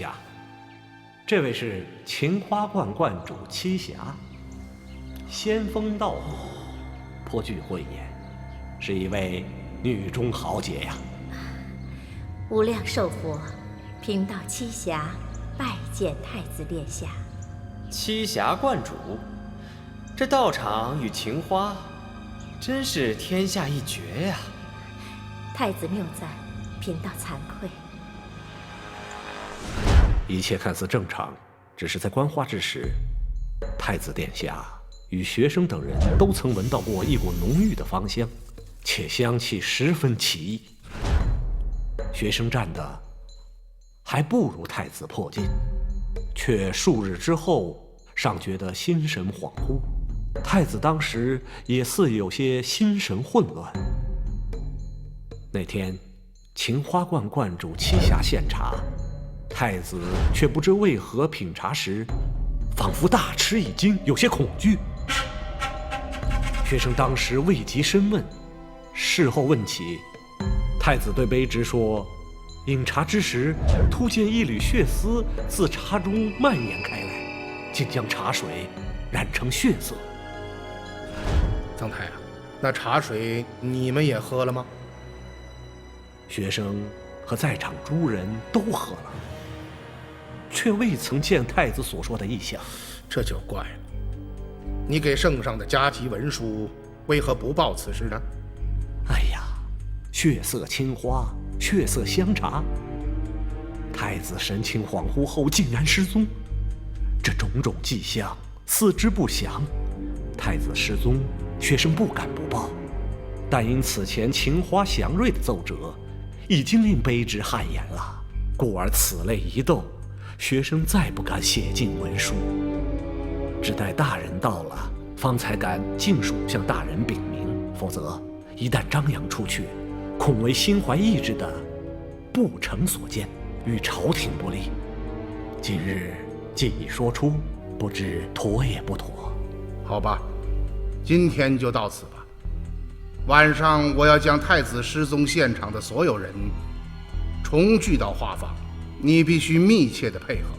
呀，这位是秦花观观主栖霞，仙风道骨，颇具慧眼，是一位女中豪杰呀。无量寿佛，贫道栖霞拜见太子殿下。栖霞观主，这道场与秦花，真是天下一绝呀！太子谬赞，贫道惭愧。一切看似正常，只是在观花之时，太子殿下与学生等人都曾闻到过一股浓郁的芳香，且香气十分奇异。学生站的还不如太子迫近，却数日之后尚觉得心神恍惚。太子当时也似有些心神混乱。那天，秦花观观主栖霞献茶，太子却不知为何品茶时，仿佛大吃一惊，有些恐惧。学生当时未及深问，事后问起，太子对卑职说，饮茶之时，突见一缕血丝自茶中蔓延开来，竟将茶水染成血色。曾太啊，那茶水你们也喝了吗？学生和在场诸人都喝了，却未曾见太子所说的异象。这就怪了，你给圣上的加急文书为何不报此事呢？哎呀，血色青花，血色香茶，太子神情恍惚后竟然失踪，这种种迹象四肢不详。太子失踪，学生不敢不报，但因此前秦花祥瑞的奏折已经令卑职汗颜了，故而此类一斗，学生再不敢写进文书，只待大人到了，方才敢尽数向大人禀明，否则一旦张扬出去，恐为心怀异志的不成所见，与朝廷不利。今日既已说出，不知妥也不妥。好吧，今天就到此吧。晚上我要将太子失踪现场的所有人重聚到画舫，你必须密切的配合。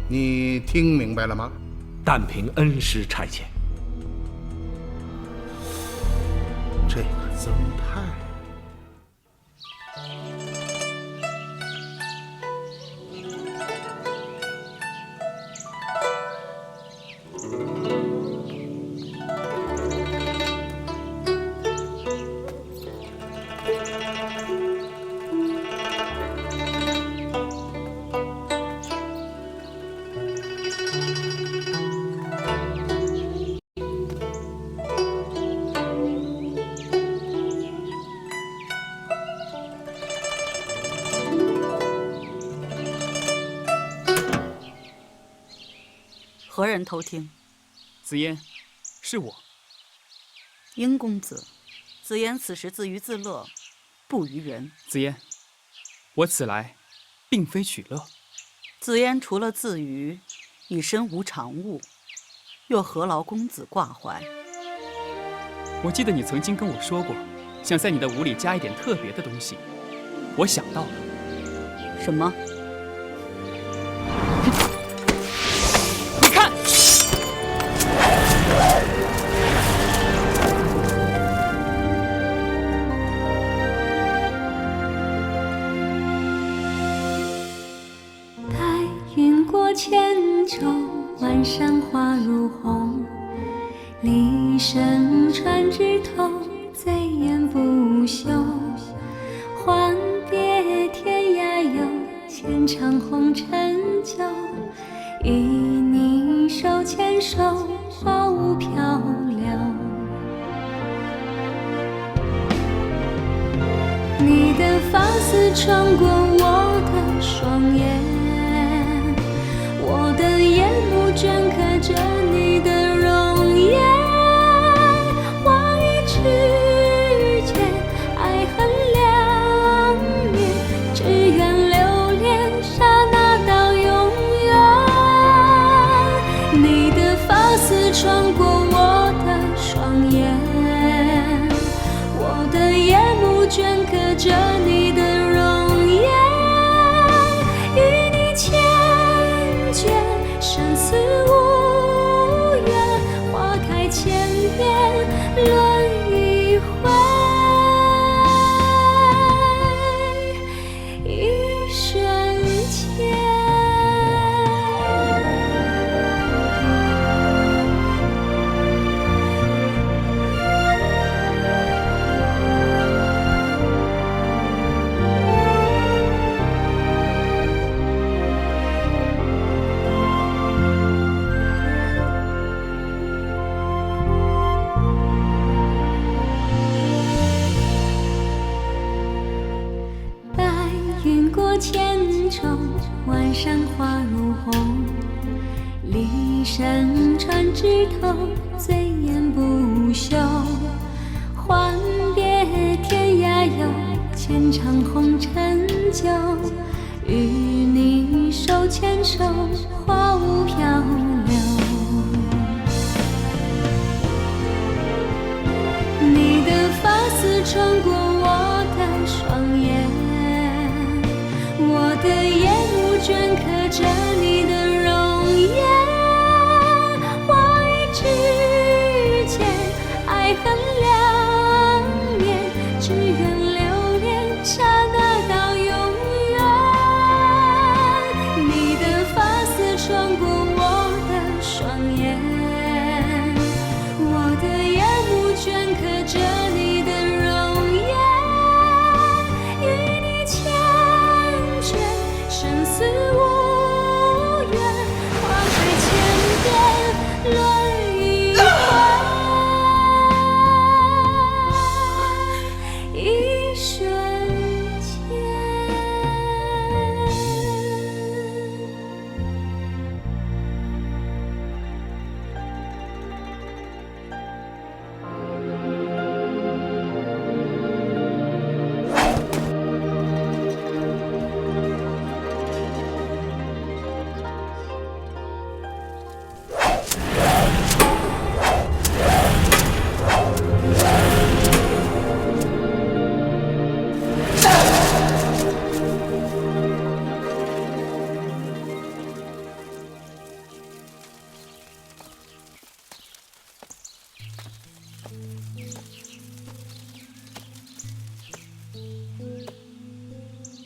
你听明白了吗？但凭恩师差遣。这个曾泰，何人偷听？紫嫣，是我。殷公子，子言此时自娱自乐，不娱人。紫嫣，我此来，并非取乐。子言除了自娱，已身无长物，又何劳公子挂怀？我记得你曾经跟我说过，想在你的舞里加一点特别的东西。我想到了。什么？你看！白云过千舟，万山花如红。离身穿枝头，醉眼不休。换别天涯游，浅尝红尘酒。与你手牵手，花舞飘流。你的发丝穿过我的双眼，我的眼目镌刻着你的容颜。话一句间，爱恨两面，只愿留恋刹那到永远。你的发丝穿过我的双眼，我的眼目镌刻着你的容颜。花如红，离山川枝头，醉眼不休。换别天涯游，浅尝红尘酒。与你手牵手，花舞飘流。你的发丝穿过我的双眼，我的眼目镌刻着你的容颜。话语之间，爱恨两面，只愿留恋刹那到永远。你的发丝穿过我的双眼，我的眼目镌刻着你的容颜，与你缱绻，生死无缘，花开千遍，轮一回，一瞬间。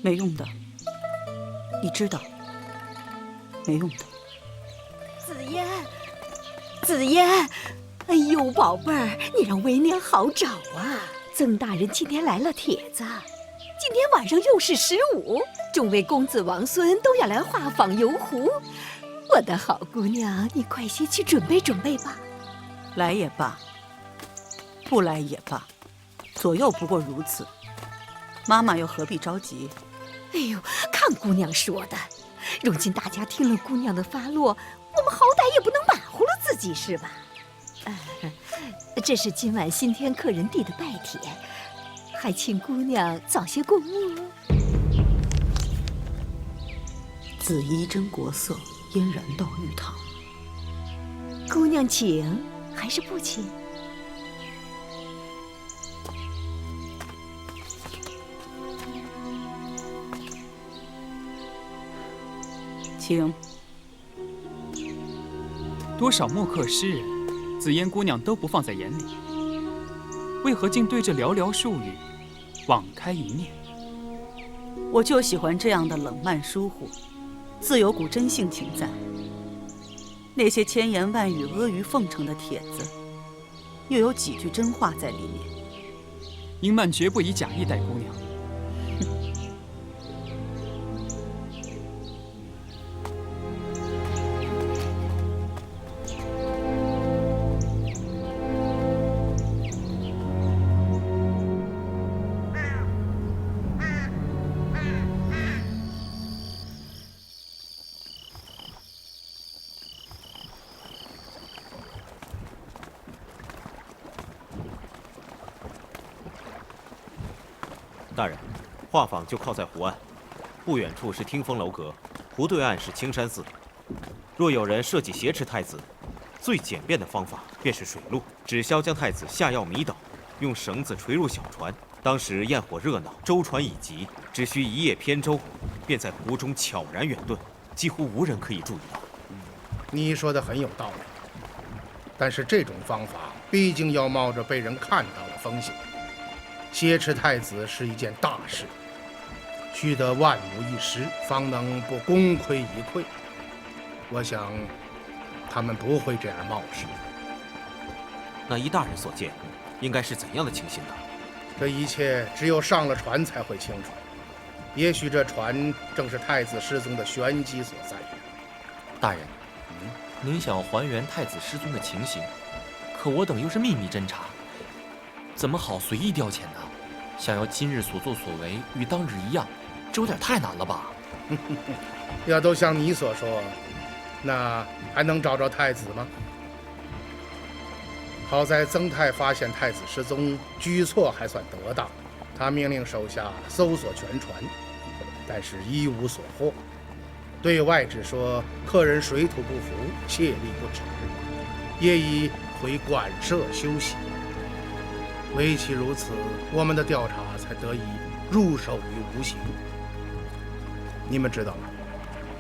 没用的，你知道，没用的。紫嫣，紫嫣，哎呦，宝贝儿，你让为娘好找啊！曾大人今天来了帖子，今天晚上又是15，众位公子王孙都要来画舫游湖。我的好姑娘，你快些去准备准备吧。来也罢，不来也罢，左右不过如此。妈妈又何必着急？哎呦，看姑娘说的，如今大家听了姑娘的发落，我们好歹也不能马虎了自己是吧？这是今晚新添客人递的拜帖，还请姑娘早些过目哦。紫衣真国色，嫣然到玉堂。姑娘请，还是不请？请。多少墨客诗人，紫嫣姑娘都不放在眼里，为何竟对这寥寥数语网开一面？我就喜欢这样的冷慢疏忽，自有股真性情在。那些千言万语阿谀奉承的帖子，又有几句真话在里面？英曼绝不以假意待姑娘。大人，画舫就靠在湖岸，不远处是听风楼阁，湖对岸是青山寺。若有人设计挟持太子，最简便的方法便是水路，只消将太子下药迷倒，用绳子垂入小船。当时焰火热闹，舟船已集，只需一叶扁舟，便在湖中悄然远遁，几乎无人可以注意到。你说的很有道理，但是这种方法毕竟要冒着被人看到的风险。挟持太子是一件大事，须得万无一失，方能不功亏一篑。我想，他们不会这样冒失。那依大人所见，应该是怎样的情形呢？这一切只有上了船才会清楚。也许这船正是太子失踪的玄机所在。大人，您想要还原太子失踪的情形，可我等又是秘密侦查，怎么好随意调遣呢？想要今日所作所为与当日一样，这有点太难了吧？要都像你所说，那还能找着太子吗？好在曾泰发现太子失踪，举措还算得当。他命令手下搜索全船，但是一无所获。对外只说客人水土不服，泄力不止，也已回馆舍休息。唯其如此，我们的调查才得以入手于无形。你们知道吗？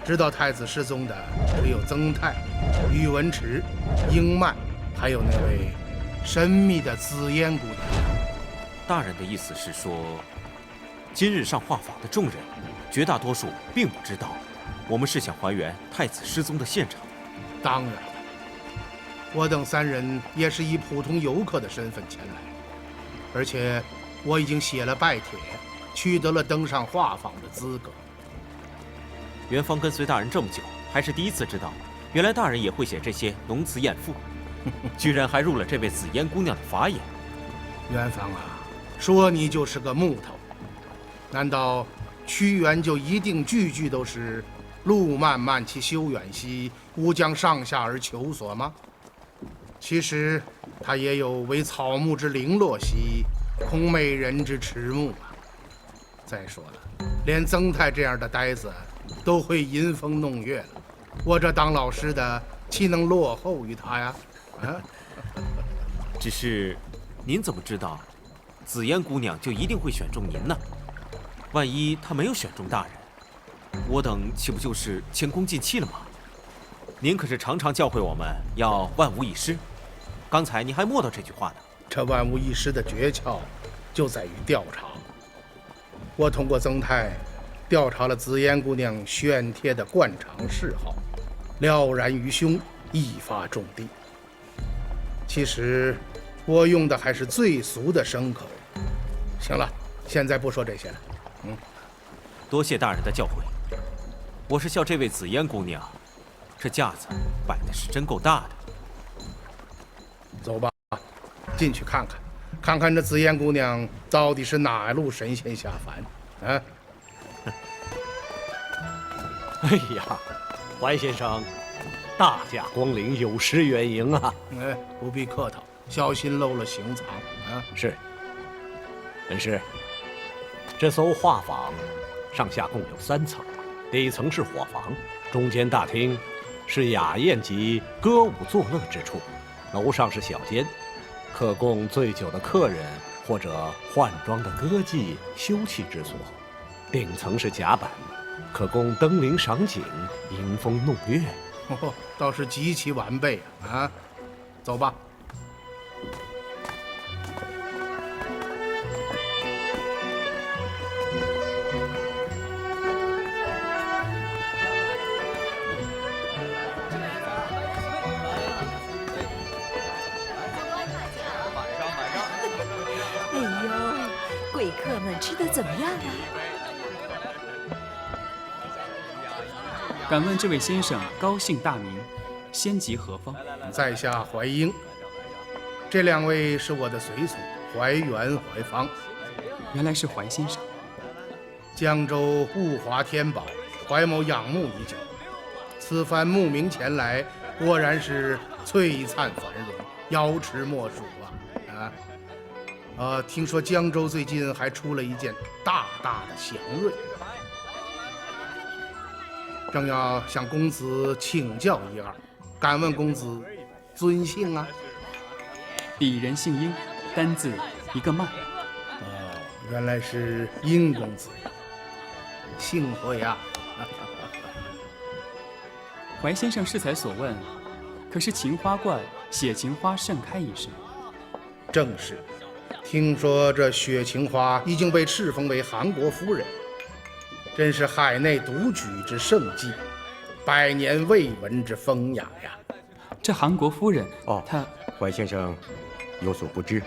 知道太子失踪的只有曾泰、宇文池、英曼，还有那位神秘的紫烟姑娘。大人的意思是说，今日上画舫的众人，绝大多数并不知道，我们是想还原太子失踪的现场。当然了，我等3人也是以普通游客的身份前来，而且我已经写了拜帖，取得了登上画舫的资格。元芳跟随大人这么久，还是第一次知道，原来大人也会写这些浓词艳赋，居然还入了这位紫烟姑娘的法眼。元芳啊，说你就是个木头，难道屈原就一定句句都是路漫漫其修远兮，吾将上下而求索吗？其实他也有惟草木之零落兮，恐美人之迟暮啊。再说了，连曾泰这样的呆子都会吟风弄月了，我这当老师的岂能落后于他呀？啊！只是，您怎么知道紫烟姑娘就一定会选中您呢？万一她没有选中大人，我等岂不就是前功尽弃了吗？您可是常常教诲我们要万无一失，刚才您还默叨这句话呢。这万无一失的诀窍就在于调查。我通过曾泰调查了紫烟姑娘选帖的惯常嗜好，了然于胸，一发中的。其实我用的还是最俗的牲口。行了，现在不说这些了。多谢大人的教诲。我是笑这位紫烟姑娘，这架子摆的是真够大的。走吧，进去看看，看看这紫烟姑娘到底是哪路神仙下凡啊！哎呀，怀先生，大驾光临，有失远迎啊！哎，不必客套，小心漏了行藏啊！是，本师，这艘画舫上下共有3层，第1层是伙房，中间大厅是雅宴及歌舞作乐之处，楼上是小间，可供醉酒的客人或者换装的歌妓休憩之所。顶层是甲板，可供登临赏景、迎风弄月。哦，倒是极其完备啊！走吧。哎呦，贵客们吃得怎么样啊？敢问这位先生高姓大名，仙籍何方？在下怀英，这2位是我的随从，怀元、怀芳。原来是怀先生。江州物华天宝，怀某仰慕已久，此番慕名前来，果然是璀璨繁荣，瑶池莫属啊！听说江州最近还出了一件大大的祥瑞，正要向公子请教一二，敢问公子尊姓啊？鄙人姓殷，单字一个曼。哦，原来是殷公子，幸会呀！怀先生适才所问，可是秦花观血芹花盛开一事？正是。听说这雪芹花已经被敕封为韩国夫人，真是海内独举之盛迹，百年未闻之风雅呀！这韩国夫人哦，她怀先生有所不知，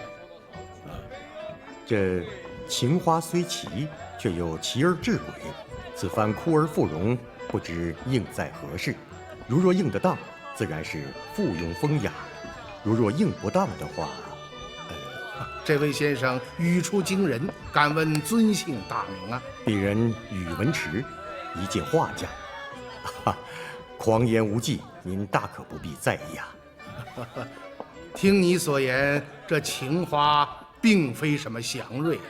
这芹花虽奇，却又奇而至诡。此番枯而复荣，不知应在何事。如若应得当，自然是附庸风雅；如若应不当的话，这位先生语出惊人，敢问尊姓大名啊？鄙人宇文池，一介画家。哈，狂言无忌，您大可不必在意啊。听你所言，这情花并非什么祥瑞啊。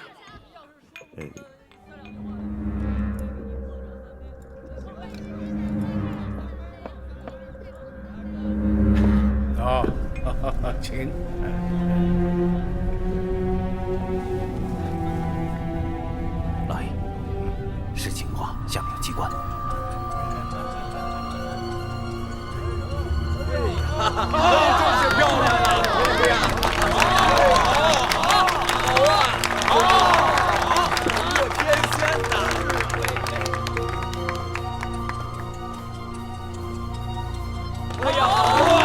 请。来，是情花，下面有机关。真是漂亮啊！漂亮！好，我天仙呐！哎呀，好啊！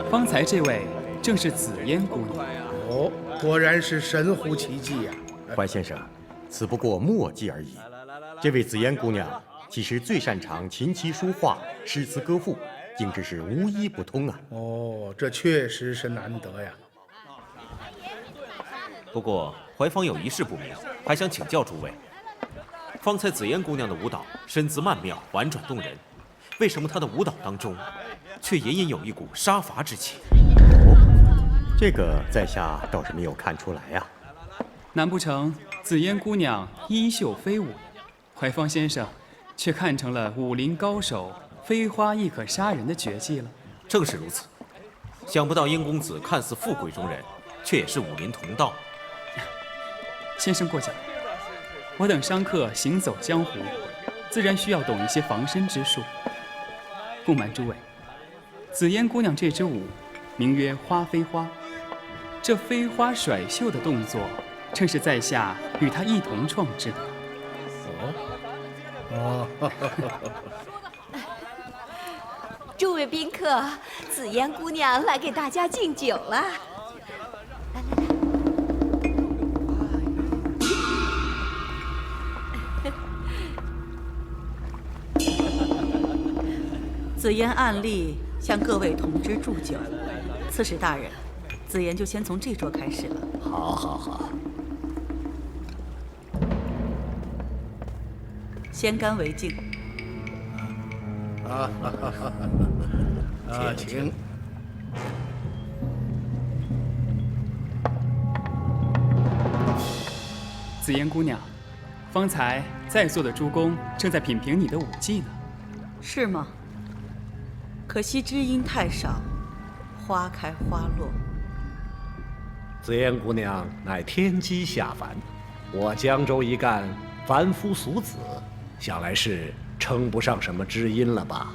方才这位正是紫嫣姑娘。哦，果然是神乎其技呀！怀先生，此不过墨迹而已。这位紫嫣姑娘其实最擅长琴棋书画、诗词歌赋，竟只是无一不通啊！哦，这确实是难得呀。不过怀芳有一事不明，还想请教诸位。方才紫嫣姑娘的舞蹈身姿曼妙，婉转动人，为什么她的舞蹈当中却隐隐有一股杀伐之气？哦，这个在下倒是没有看出来呀。难不成紫嫣姑娘衣袖飞舞，怀芳先生却看成了武林高手飞花亦可杀人的绝技了？正是如此。想不到殷公子看似富贵中人，却也是武林同道。先生过奖。我等商客行走江湖，自然需要懂一些防身之术。不瞒诸位，紫嫣姑娘这支舞名曰花飞花，这飞花甩袖的动作，正是在下与她一同创制的。诸位宾客，紫嫣姑娘来给大家敬酒了。来来来。紫嫣按例向各位同知祝酒。刺史大人，紫嫣就先从这桌开始了。好，好，好。先干为敬。请。紫嫣姑娘，方才在座的诸公正在品评你的舞技呢。是吗？可惜知音太少，花开花落。紫嫣姑娘乃天机下凡，我江州一干凡夫俗子，想来是称不上什么知音了吧？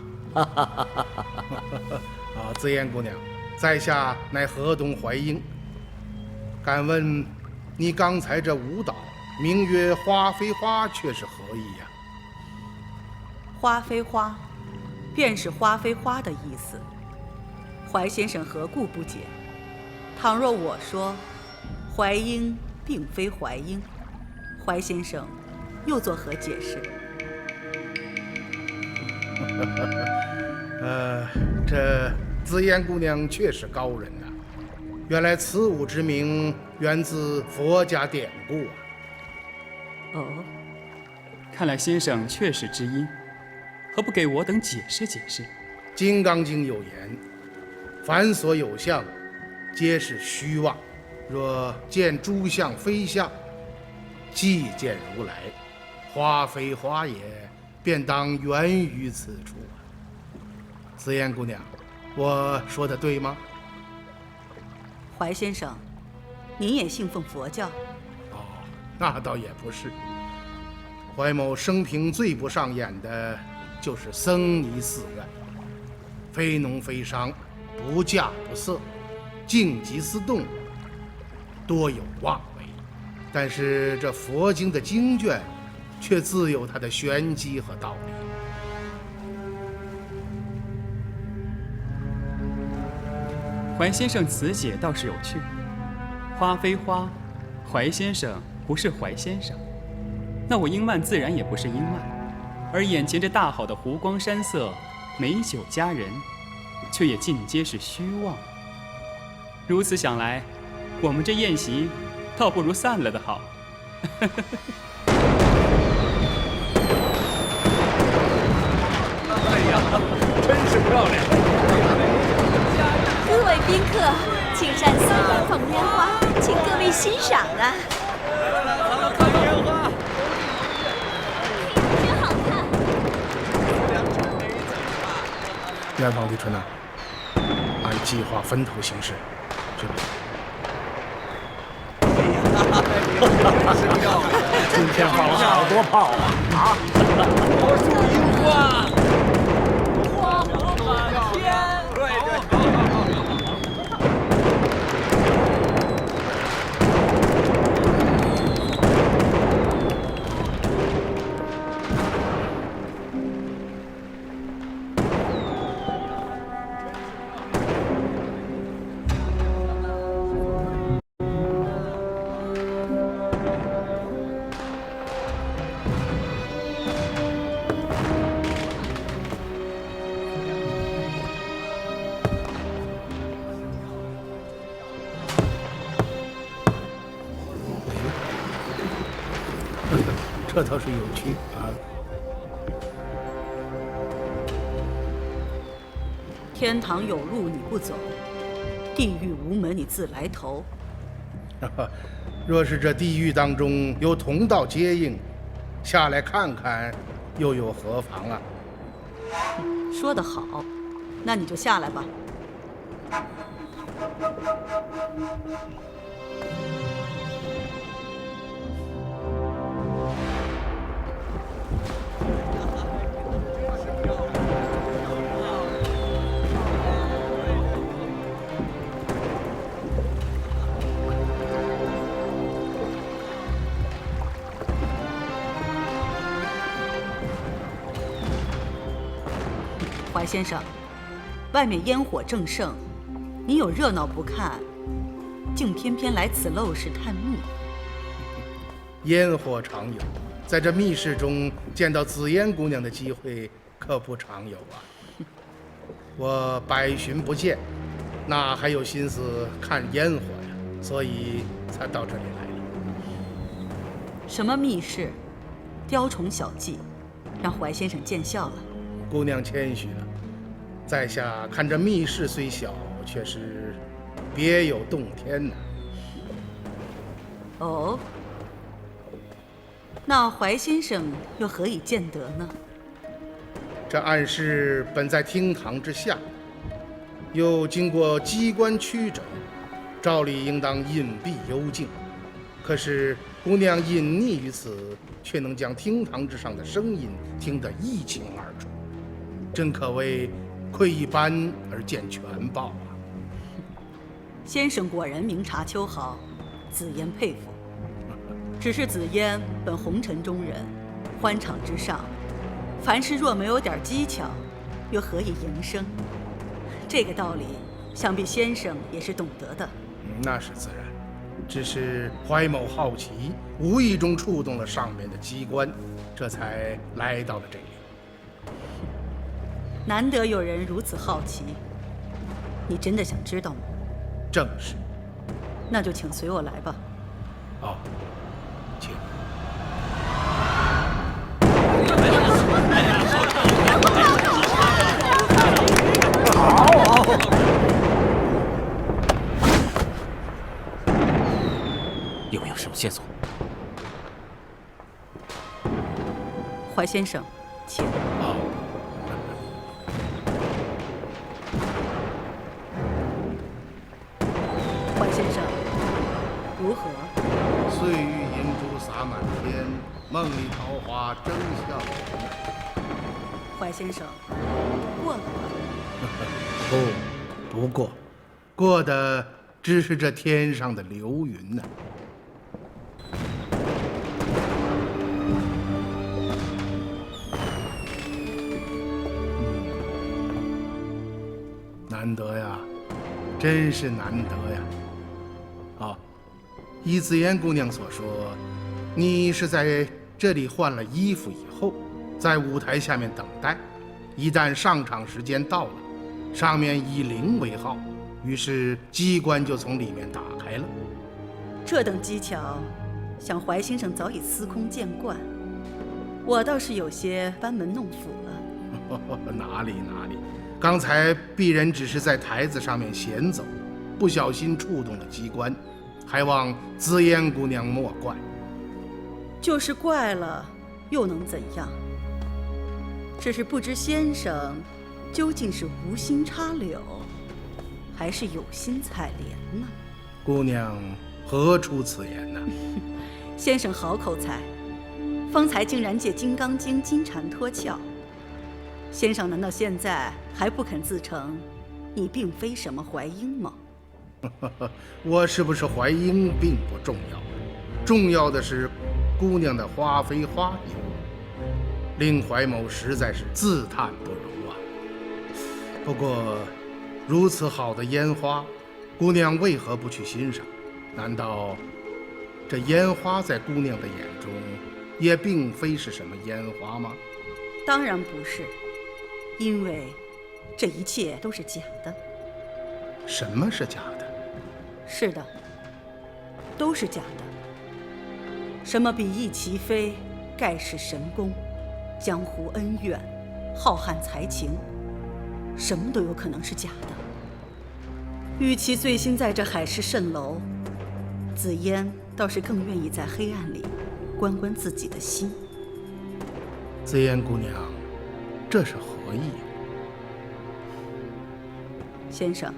紫嫣姑娘，在下乃河东怀英。敢问，你刚才这舞蹈名曰花飞花，却是何意呀？花飞花，便是花飞花的意思。怀先生何故不解？倘若我说怀英并非怀英，怀先生又作何解释？这紫烟姑娘确是高人呐、原来此物之名源自佛家典故啊。哦，看来先生确是知音，何不给我等解释解释？《金刚经》有言：“凡所有相，皆是虚妄。若见诸相非相，即见如来。花非花也，便当源于此处啊。”紫烟姑娘，我说的对吗？怀先生，您也信奉佛教？哦，那倒也不是。怀某生平最不上眼的就是僧尼寺院，非农非商，不嫁不色，静极思动，多有妄为。但是这佛经的经卷，却自有它的玄机和道理。怀先生此解倒是有趣。花非花，怀先生不是怀先生，那我英曼自然也不是英曼。而眼前这大好的湖光山色、美酒佳人，却也尽皆是虚妄。如此想来，我们这宴席倒不如散了的好。哎呀，真是漂亮！各位宾客，青山寺燃放烟花，请各位欣赏啊！看烟花，真好看。远方李春呐，按计划分头行事，去吧。今天放了好多炮啊！我祝樱花。这倒是有趣啊！天堂有路你不走，地狱无门你自来投。若是这地狱当中有同道接应，下来看看，又有何妨啊？说得好，那你就下来吧。怀先生，外面烟火正盛，你有热闹不看，竟偏偏来此陋室探秘。烟火常有，在这密室中见到紫烟姑娘的机会可不常有啊！我百寻不见，哪还有心思看烟火呀？所以才到这里来了。什么密室，雕虫小技，让怀先生见笑了。姑娘谦虚了，在下看这密室虽小，却是别有洞天呐。哦，那怀先生又何以见得呢？这暗室本在厅堂之下，又经过机关曲折，照理应当隐蔽幽静。可是姑娘隐匿于此，却能将厅堂之上的声音听得一清二楚，真可谓窥一斑而见全豹啊！先生果然明察秋毫，紫嫣佩服。只是紫嫣本红尘中人，欢场之上，凡事若没有点技巧，又何以营生？这个道理，想必先生也是懂得的。那是自然，只是怀某好奇，无意中触动了上面的机关，这才来到了这里。难得有人如此好奇，你真的想知道吗？正是。那就请随我来吧。好，请。有没有什么线索？怀先生，请。好。怀先生，如何？岁玉银珠洒满天，梦里桃花争笑颜。怀先生，过了吧？不过，过的只是这天上的流云呢。难得呀，真是难得呀！啊，依紫嫣姑娘所说，你是在这里换了衣服以后，在舞台下面等待，一旦上场时间到了，上面以0为号，于是机关就从里面打开了。这等技巧，想怀先生早已司空见惯，我倒是有些班门弄斧了。哪里哪里，刚才鄙人只是在台子上面闲走，不小心触动了机关，还望紫嫣姑娘莫怪。就是怪了，又能怎样？只是不知先生究竟是无心插柳，还是有心采莲呢？姑娘何出此言呢？先生好口才，方才竟然借《金刚经》金蝉脱壳。先生难道现在还不肯自承你并非什么怀英吗？我是不是怀英并不重要，重要的是姑娘的花飞花有，令怀某实在是自叹不如啊。不过如此好的烟花，姑娘为何不去欣赏？难道这烟花在姑娘的眼中也并非是什么烟花吗？当然不是，因为这一切都是假的。什么是假的？是的，都是假的。什么比翼齐飞、盖世神功、江湖恩怨、浩瀚才情，什么都有可能是假的。与其醉心在这海市蜃楼，紫嫣倒是更愿意在黑暗里观观自己的心。紫嫣姑娘，这是何意？先生，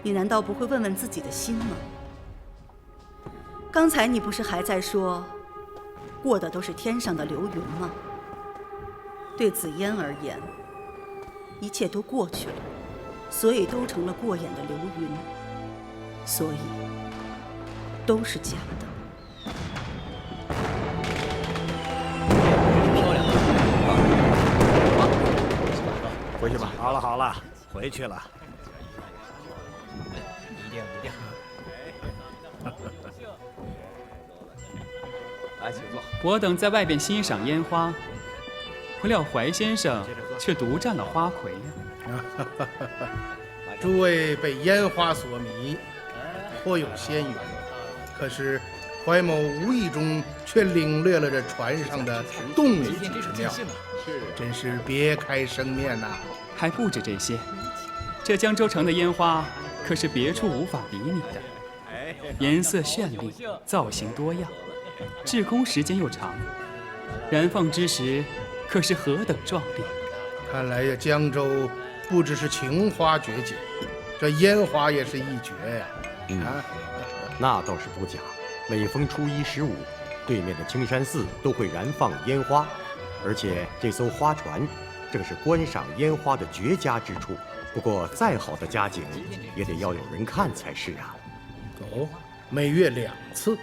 你难道不会问问自己的心吗？刚才你不是还在说，过的都是天上的流云吗？对紫嫣而言，一切都过去了，所以都成了过眼的流云，所以都是假的。漂亮，回去吧。好了好了，回去了。一定。来，请坐。我等在外边欣赏烟花，不料怀先生却独占了花魁呀。诸位被烟花所迷，颇有仙缘，可是怀某无意中却领略了这船上的动物之妙，真是别开生面呐！还不止这些，这江州城的烟花可是别处无法比拟的，颜色绚丽，造型多样，滞空时间又长，燃放之时可是何等壮丽！看来呀，江州不只是情花绝景，这烟花也是一绝呀！那倒是不假。每逢初一、15，对面的青山寺都会燃放烟花，而且这艘花船正是观赏烟花的绝佳之处。不过，再好的佳景，也得要有人看才是啊。哦，每月2次，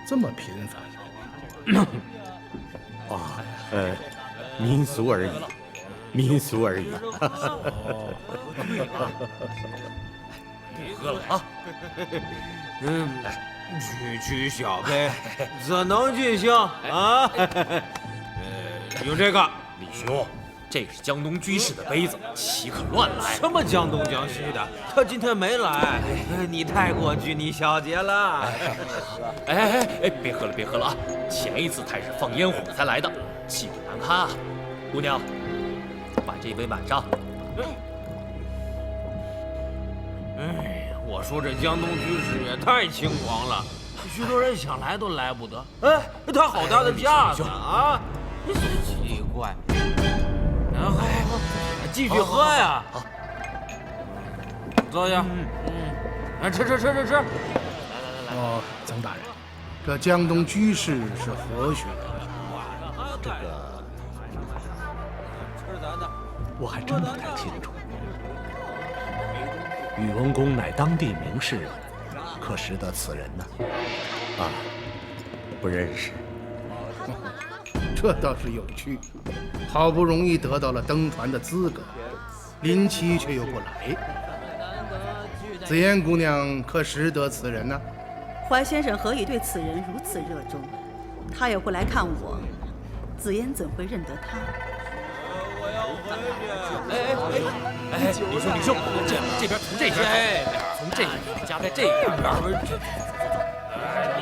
这么频繁？民俗而已，民俗而已。不喝了啊！区小杯，怎能尽兴啊？用这个，李兄，这是江东居士的杯子，岂可乱来？什么江东江西的？他今天没来，你太过拘泥小节了。哎，别喝了，别喝了啊！前一次太师放烟火才来的，气质难堪啊！姑娘，把这杯满上。我说这江东居士也太轻狂了，许多人想来都来不得。哎，他好大的架子啊！奇怪。然后继续喝呀！好，坐下。吃。来。哦，曾大人，这江东居士是何许人？这个我还真不太清楚。宇文公乃当地名士，可识得此人呢？啊，不认识。这倒是有趣，好不容易得到了登船的资格，临期却又不来。紫嫣姑娘可识得此人呢？怀先生何以对此人如此热衷？他也不来看我，紫嫣怎会认得他？李兄，这边从这边，从这边夹在这边。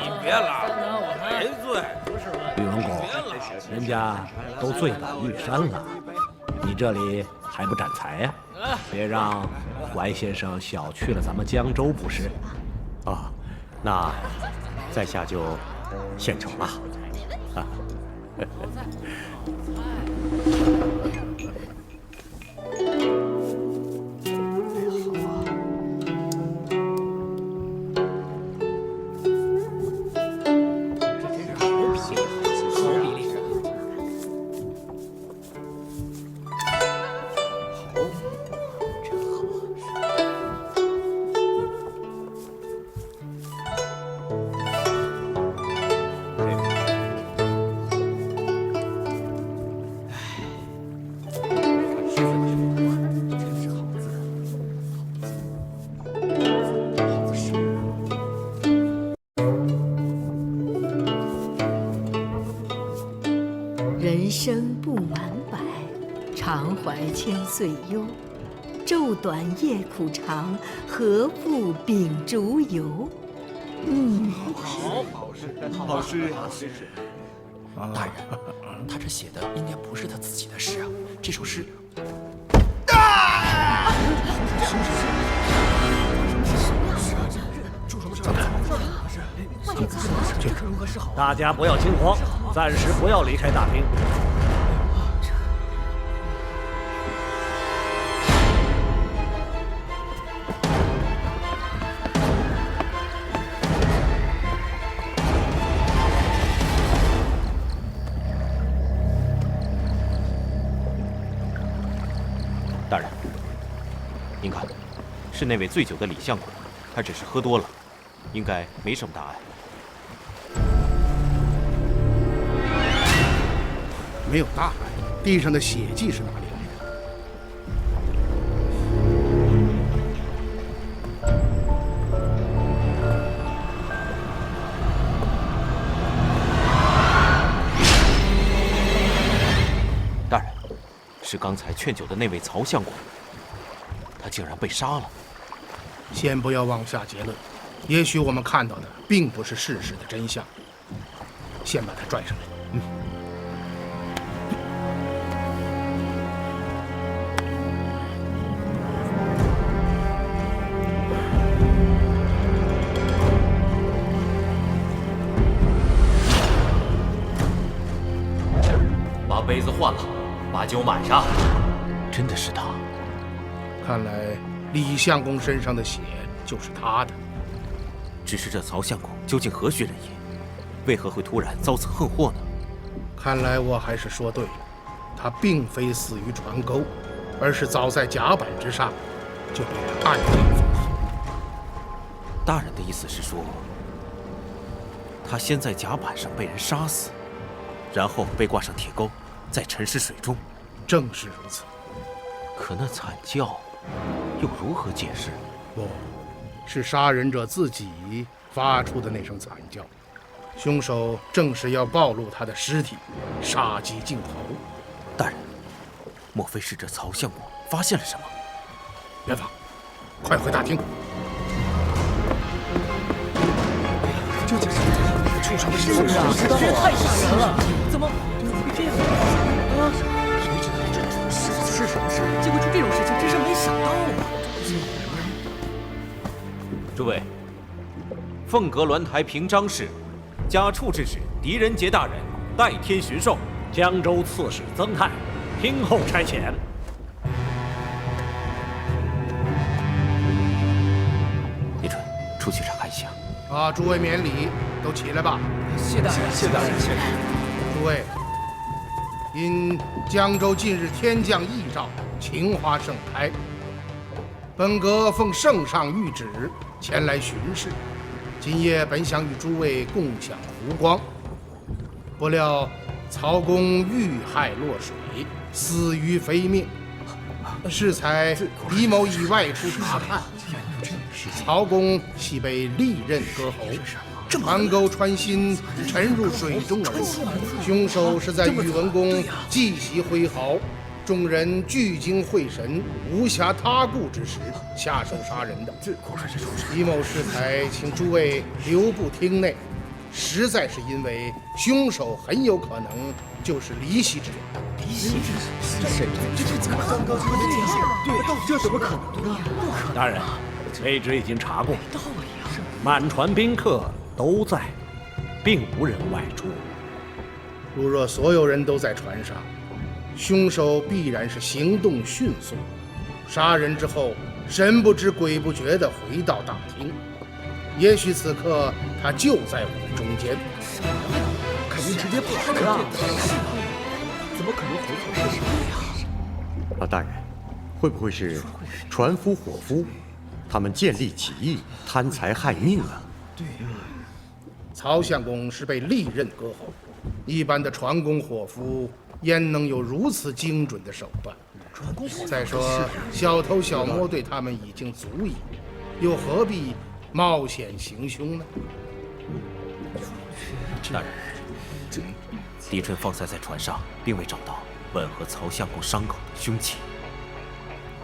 你别拉，没醉。宇文公，人家都醉倒玉山了，你这里还不斩财呀？别让怀先生小觑了咱们江州不是？啊，那在下就献丑了。啊。人生不满百，常怀千岁忧。昼短夜苦长，何不秉烛游？好诗。大人，他这写的应该不是他自己的诗啊，这首诗。大家不要惊慌，暂时不要离开大厅。大人，您看，是那位醉酒的李相公，他只是喝多了，应该没什么大碍。没有大碍，地上的血迹是哪里来的？大人，是刚才劝酒的那位曹相公，他竟然被杀了。先不要妄下结论，也许我们看到的并不是事实的真相。先把他拽上来。把杯子换了，把酒满上。真的是他。看来李相公身上的血就是他的。只是这曹相公究竟何许人也？为何会突然遭此横祸呢？看来我还是说对了，他并非死于船沟，而是早在甲板之上就被人暗地封锁。大人的意思是说，他先在甲板上被人杀死，然后被挂上铁钩，再沉尸水中。正是如此。可那惨叫又如何解释？不，是杀人者自己发出的那声惨叫。凶手正是要暴露他的尸体，杀鸡儆猴。大人，莫非是这曹相公发现了什么？元芳，快回大厅！究竟是出什么事了？这太吓人了！怎么会这样啊？谁知道这是什么事？结果出这种事情，真是没想到啊！诸位，凤阁鸾台平章事，家畜之使狄仁杰大人代天巡狩，江州刺史曾泰听候差遣。李纯，出去查看一下。诸位免礼，都起来吧。谢大人，谢大人，诸位，因江州近日天降异兆，晴花盛开，本阁奉圣上谕旨前来巡视。今夜本想与诸位共享湖光，不料曹公遇害落水，死于非命。适才李某已外出查看，曹公系被利刃割喉，船钩穿心，沉入水中而死。凶手是在宇文宫祭席挥毫，众人聚精会神，无暇他顾之时下手杀人的。李某适才请诸位留步厅内，实在是因为凶手很有可能就是离席之人。离席之人，这怎么可能？对，这怎么可能呢？大人，卑职已经查过，满船宾客都在，并无人外出。如若所有人都在船上，凶手必然是行动迅速，杀人之后神不知鬼不觉地回到大厅。也许此刻他就在我们中间，肯定直接跑了。怎么可能回头是谁呀？大人，会不会是船夫、伙夫，他们建立起义，贪财害命啊？对，曹相公是被利刃割喉，一般的船工、伙夫焉能有如此精准的手段？再说小偷小摸对他们已经足矣，又何必冒险行凶呢？大人，狄春方才在船上并未找到吻合曹相公伤口的凶器。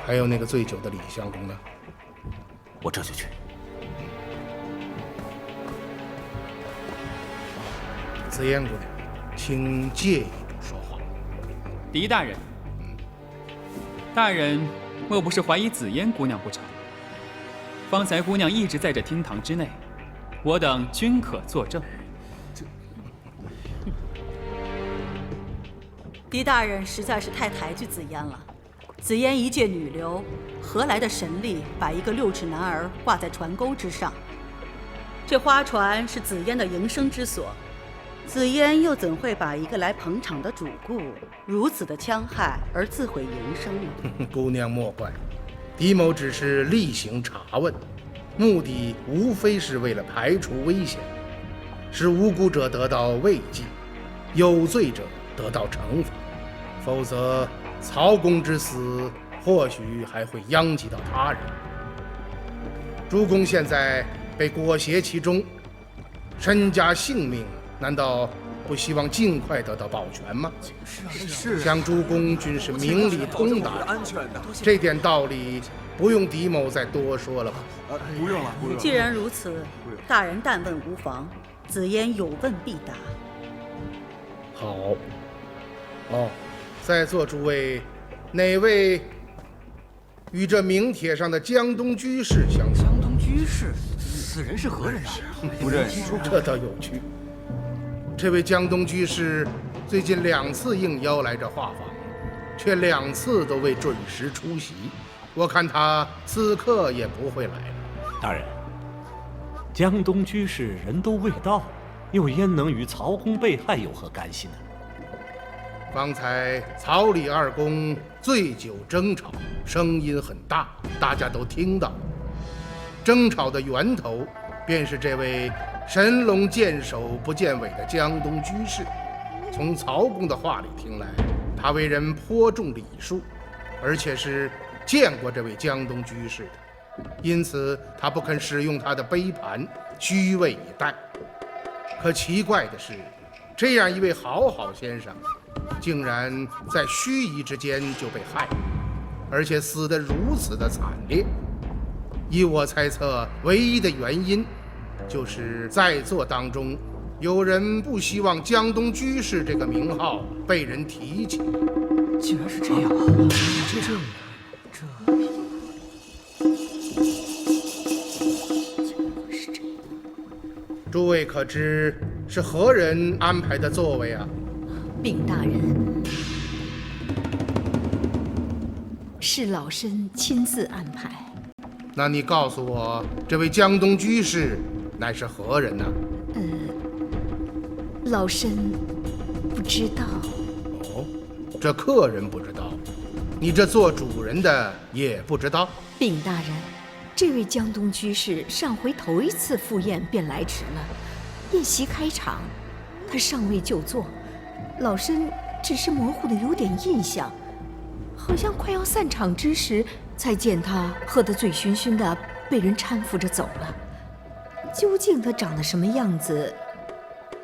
还有那个醉酒的李相公呢？我这就去。紫嫣姑娘，请借一步说话。狄大人，大人莫不是怀疑紫嫣姑娘不成？方才姑娘一直在这厅堂之内，我等均可作证。狄大人实在是太抬举紫嫣了。紫嫣一介女流，何来的神力把一个6尺男儿挂在船钩之上？这花船是紫嫣的营生之所，紫嫣又怎会把一个来捧场的主顾如此的戕害而自毁营生呢？姑娘莫怪，狄某只是例行查问，目的无非是为了排除危险，使无辜者得到慰藉，有罪者得到惩罚。否则，曹公之死或许还会殃及到他人。诸公现在被裹挟其中，身家性命难道不希望尽快得到保全吗？是，想诸公均是明理通达，这点道理不用狄某再多说了吧？不用了，不用了。既然如此，大人但问无妨，紫嫣有问必答。好。在座诸位，哪位与这名帖上的江东居士相熟？江东居士，此人是何人啊？不认识。这倒有趣。这位江东居士最近2次应邀来这画坊，却2次都未准时出席。我看他此刻也不会来了。大人，江东居士人都未到，又焉能与曹公被害有何干系呢？方才曹李2公醉酒争吵，声音很大，大家都听到了。争吵的源头便是这位神龙见首不见尾的江东居士。从曹公的话里听来，他为人颇重礼数，而且是见过这位江东居士的，因此他不肯使用他的杯盘，虚位以待。可奇怪的是，这样一位好先生，竟然在须臾之间就被害了，而且死得如此的惨烈。依我猜测，唯一的原因就是在座当中有人不希望江东居士这个名号被人提起。竟然是这样啊！诸位可知是何人安排的座位啊？禀大人，是老身亲自安排。那你告诉我，这位江东居士乃是何人呢？老身不知道。哦，这客人不知道，你这做主人的也不知道？禀大人，这位江东居士上回头一次赴宴便来迟了，宴席开场，他尚未就座，老身只是模糊的有点印象，好像快要散场之时，才见他喝得醉醺醺的，被人搀扶着走了。究竟他长得什么样子，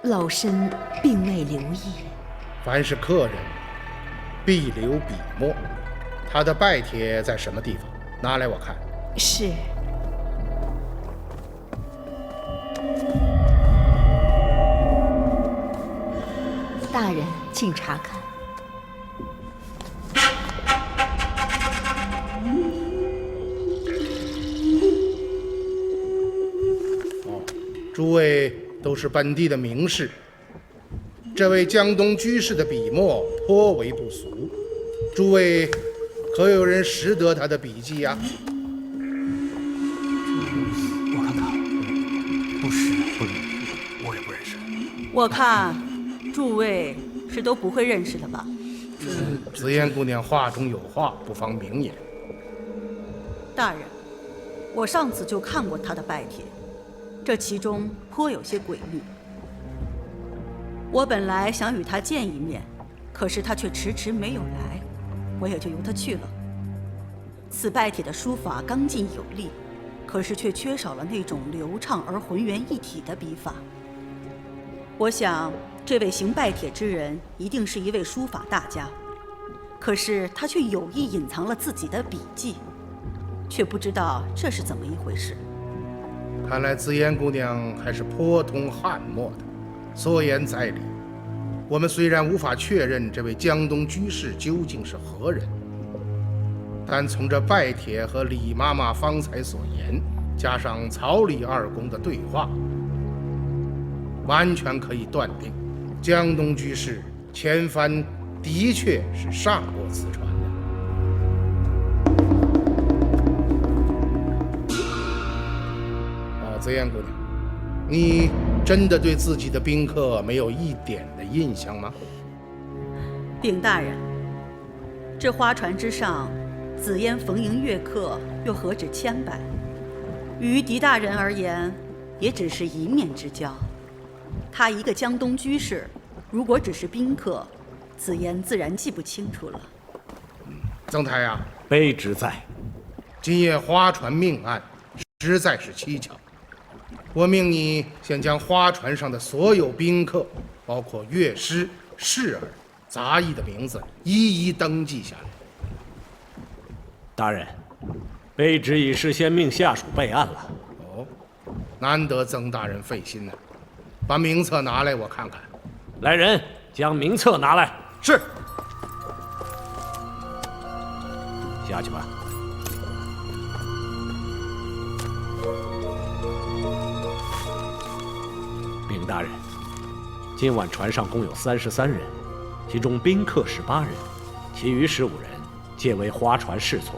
老身并未留意。凡是客人，必留笔墨。他的拜帖在什么地方？拿来我看。是。大人，请查看。诸位都是本地的名士，这位江东居士的笔墨颇为不俗，诸位可有人识得他的笔迹呀？我看看，不识，我也不认识。我看诸位是都不会认识的吧？紫烟姑娘话中有话，不妨明言。大人，我上次就看过他的拜帖，这其中颇有些诡秘。我本来想与他见一面，可是他却迟迟没有来，我也就由他去了。此拜帖的书法刚劲有力，可是却缺少了那种流畅而浑圆一体的笔法。我想，这位行拜帖之人一定是一位书法大家，可是他却有意隐藏了自己的笔迹，却不知道这是怎么一回事。看来紫烟姑娘还是颇通汉墨的，所言在理。我们虽然无法确认这位江东居士究竟是何人，但从这拜帖和李妈妈方才所言，加上曹李二公的对话，完全可以断定，江东居士前番的确是上过此船的。紫烟姑娘，你真的对自己的宾客没有一点的印象吗？禀大人，这花船之上，紫烟逢迎悦客，又何止千百？于狄大人而言，也只是一面之交。他一个江东居士，如果只是宾客，紫烟自然记不清楚了。曾台啊，卑职在。今夜花船命案实在是蹊跷，我命你先将花船上的所有宾客，包括乐师、侍儿、杂役的名字一一登记下来。大人，卑职已事先命下属备案了。哦，难得曾大人费心呢。把名册拿来，我看看。来人，将名册拿来。是。下去吧。禀大人，今晚船上共有33人，其中宾客18人，其余15人皆为花船侍从，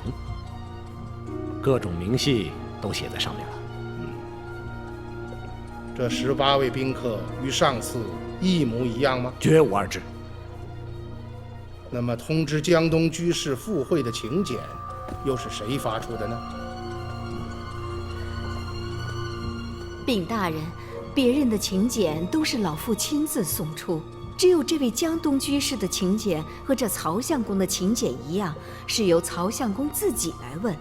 各种明细都写在上面了。这18位宾客与上次一模一样吗？绝无二致。那么通知江东居士赴会的请柬，又是谁发出的呢？禀大人，别人的请柬都是老妇亲自送出，只有这位江东居士的请柬和这曹相公的请柬一样，是由曹相公自己来问。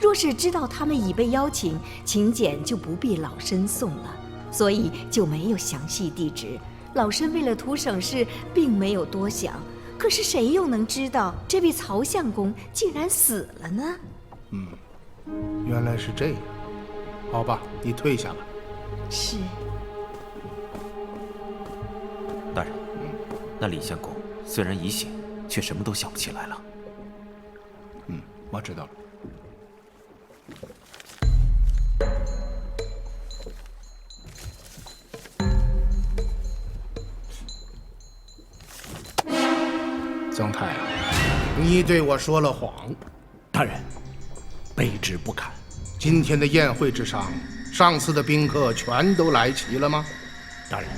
若是知道他们已被邀请，请柬就不必老身送了，所以就没有详细地址，老身为了图省事，并没有多想。可是谁又能知道，这位曹相公竟然死了呢？原来是这样。好吧，你退下吧。是。大人，那李相公虽然已醒，却什么都想不起来了。我知道了。曾太啊，你对我说了谎。大人，卑职不敢。今天的宴会之上，上次的宾客全都来齐了吗？大人，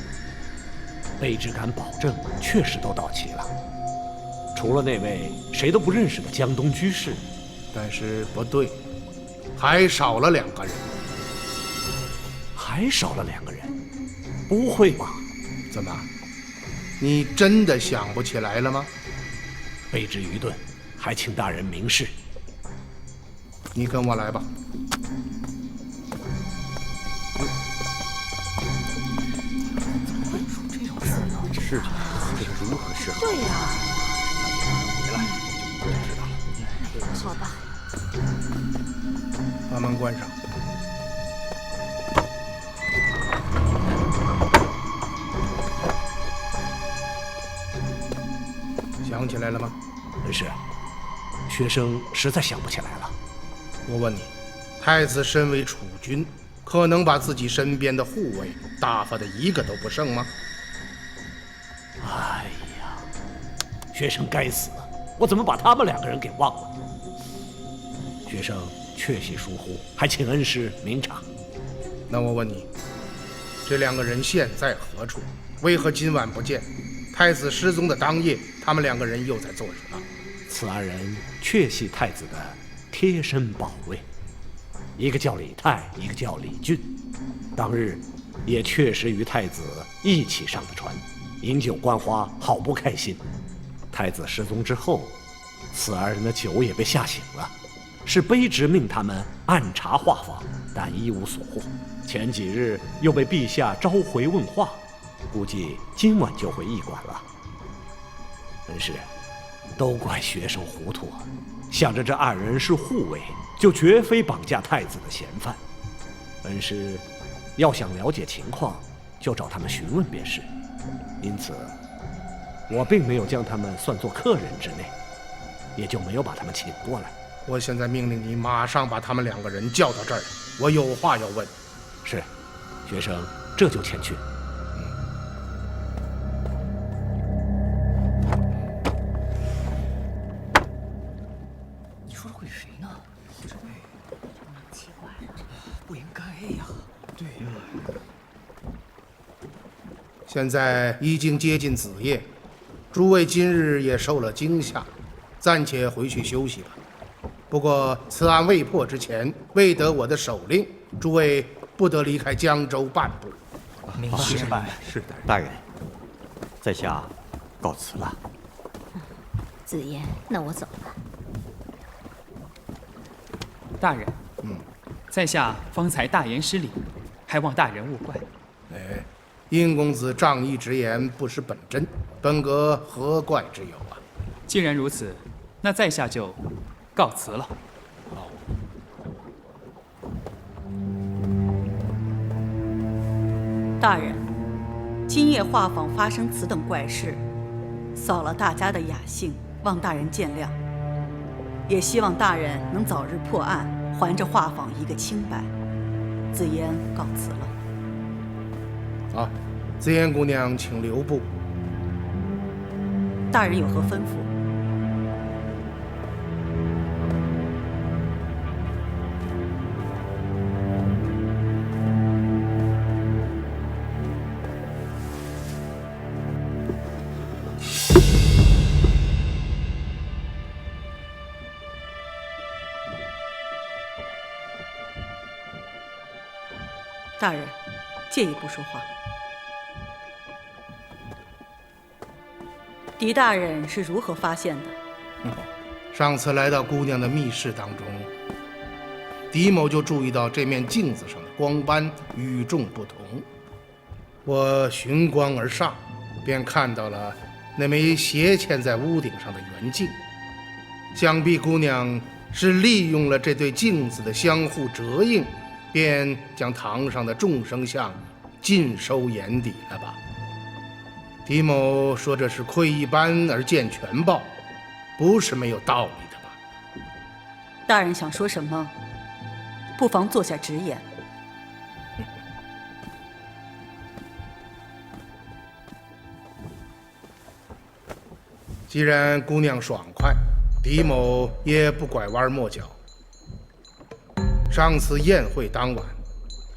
卑职敢保证，确实都到齐了。除了那位谁都不认识的江东居士。但是不对，还少了2个人。还少了2个人？不会吧？怎么？你真的想不起来了吗？卑职愚钝，还请大人明示。你跟我来吧。这种事呢，事情这是如何是好？对呀。回来就知道了。好吧。把门关上。想起来了吗？是，学生实在想不起来了。我问你，太子身为储君，可能把自己身边的护卫打发的一个都不剩吗？哎呀，学生该死，我怎么把他们2个人给忘了？学生确系疏忽，还请恩师明察。那我问你，这2个人现在何处？为何今晚不见？太子失踪的当夜，他们2个人又在做什么？此2人确系太子的贴身保卫，一个叫李泰，一个叫李俊。当日也确实与太子一起上的船，饮酒观花，好不开心。太子失踪之后，此2人的酒也被吓醒了。是卑职命他们暗查画舫，但一无所获。前几日又被陛下召回问话，估计今晚就会驿馆了。恩师，都怪学生糊涂啊！想着这2人是护卫，就绝非绑架太子的嫌犯。恩师要想了解情况，就找他们询问便是。因此，我并没有将他们算作客人之内，也就没有把他们请过来。我现在命令你马上把他们2个人叫到这儿，我有话要问。是，学生这就前去。你说的会是谁呢？这位奇怪，不应该呀。对呀。现在已经接近子夜，诸位今日也受了惊吓，暂且回去休息吧。不过此案未破之前，未得我的手令，诸位不得离开江州半步。明白。是的，大人，在下告辞了。子言，那我走了。大人，在下方才大言失礼，还望大人勿怪。哎，殷公子仗义直言，不失本真，本阁何怪之有啊？既然如此，那在下就告辞了。好。大人，今夜画舫发生此等怪事，扫了大家的雅兴，望大人见谅。也希望大人能早日破案，还这画舫一个清白。子言告辞了。好，紫妍姑娘，请留步。大人有何吩咐？大人，借一步说话。狄大人是如何发现的？上次来到姑娘的密室当中，狄某就注意到这面镜子上的光斑与众不同。我循光而上，便看到了那枚斜嵌在屋顶上的圆镜。想必姑娘是利用了这对镜子的相互折映，便将堂上的众生相尽收眼底了吧？狄某说这是窥一斑而见全豹，不是没有道理的吧？大人想说什么，不妨坐下直言。既然姑娘爽快，狄某也不拐弯抹角。上次宴会当晚，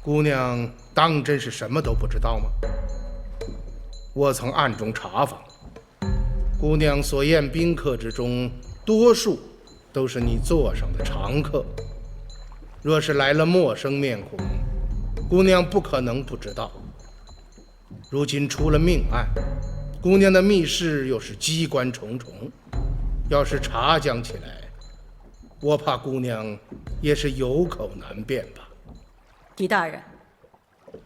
姑娘当真是什么都不知道吗？我曾暗中查访，姑娘所宴宾客之中，多数都是你座上的常客。若是来了陌生面孔，姑娘不可能不知道。如今出了命案，姑娘的密室又是机关重重，要是查讲起来，我怕姑娘也是有口难辩吧。狄大人，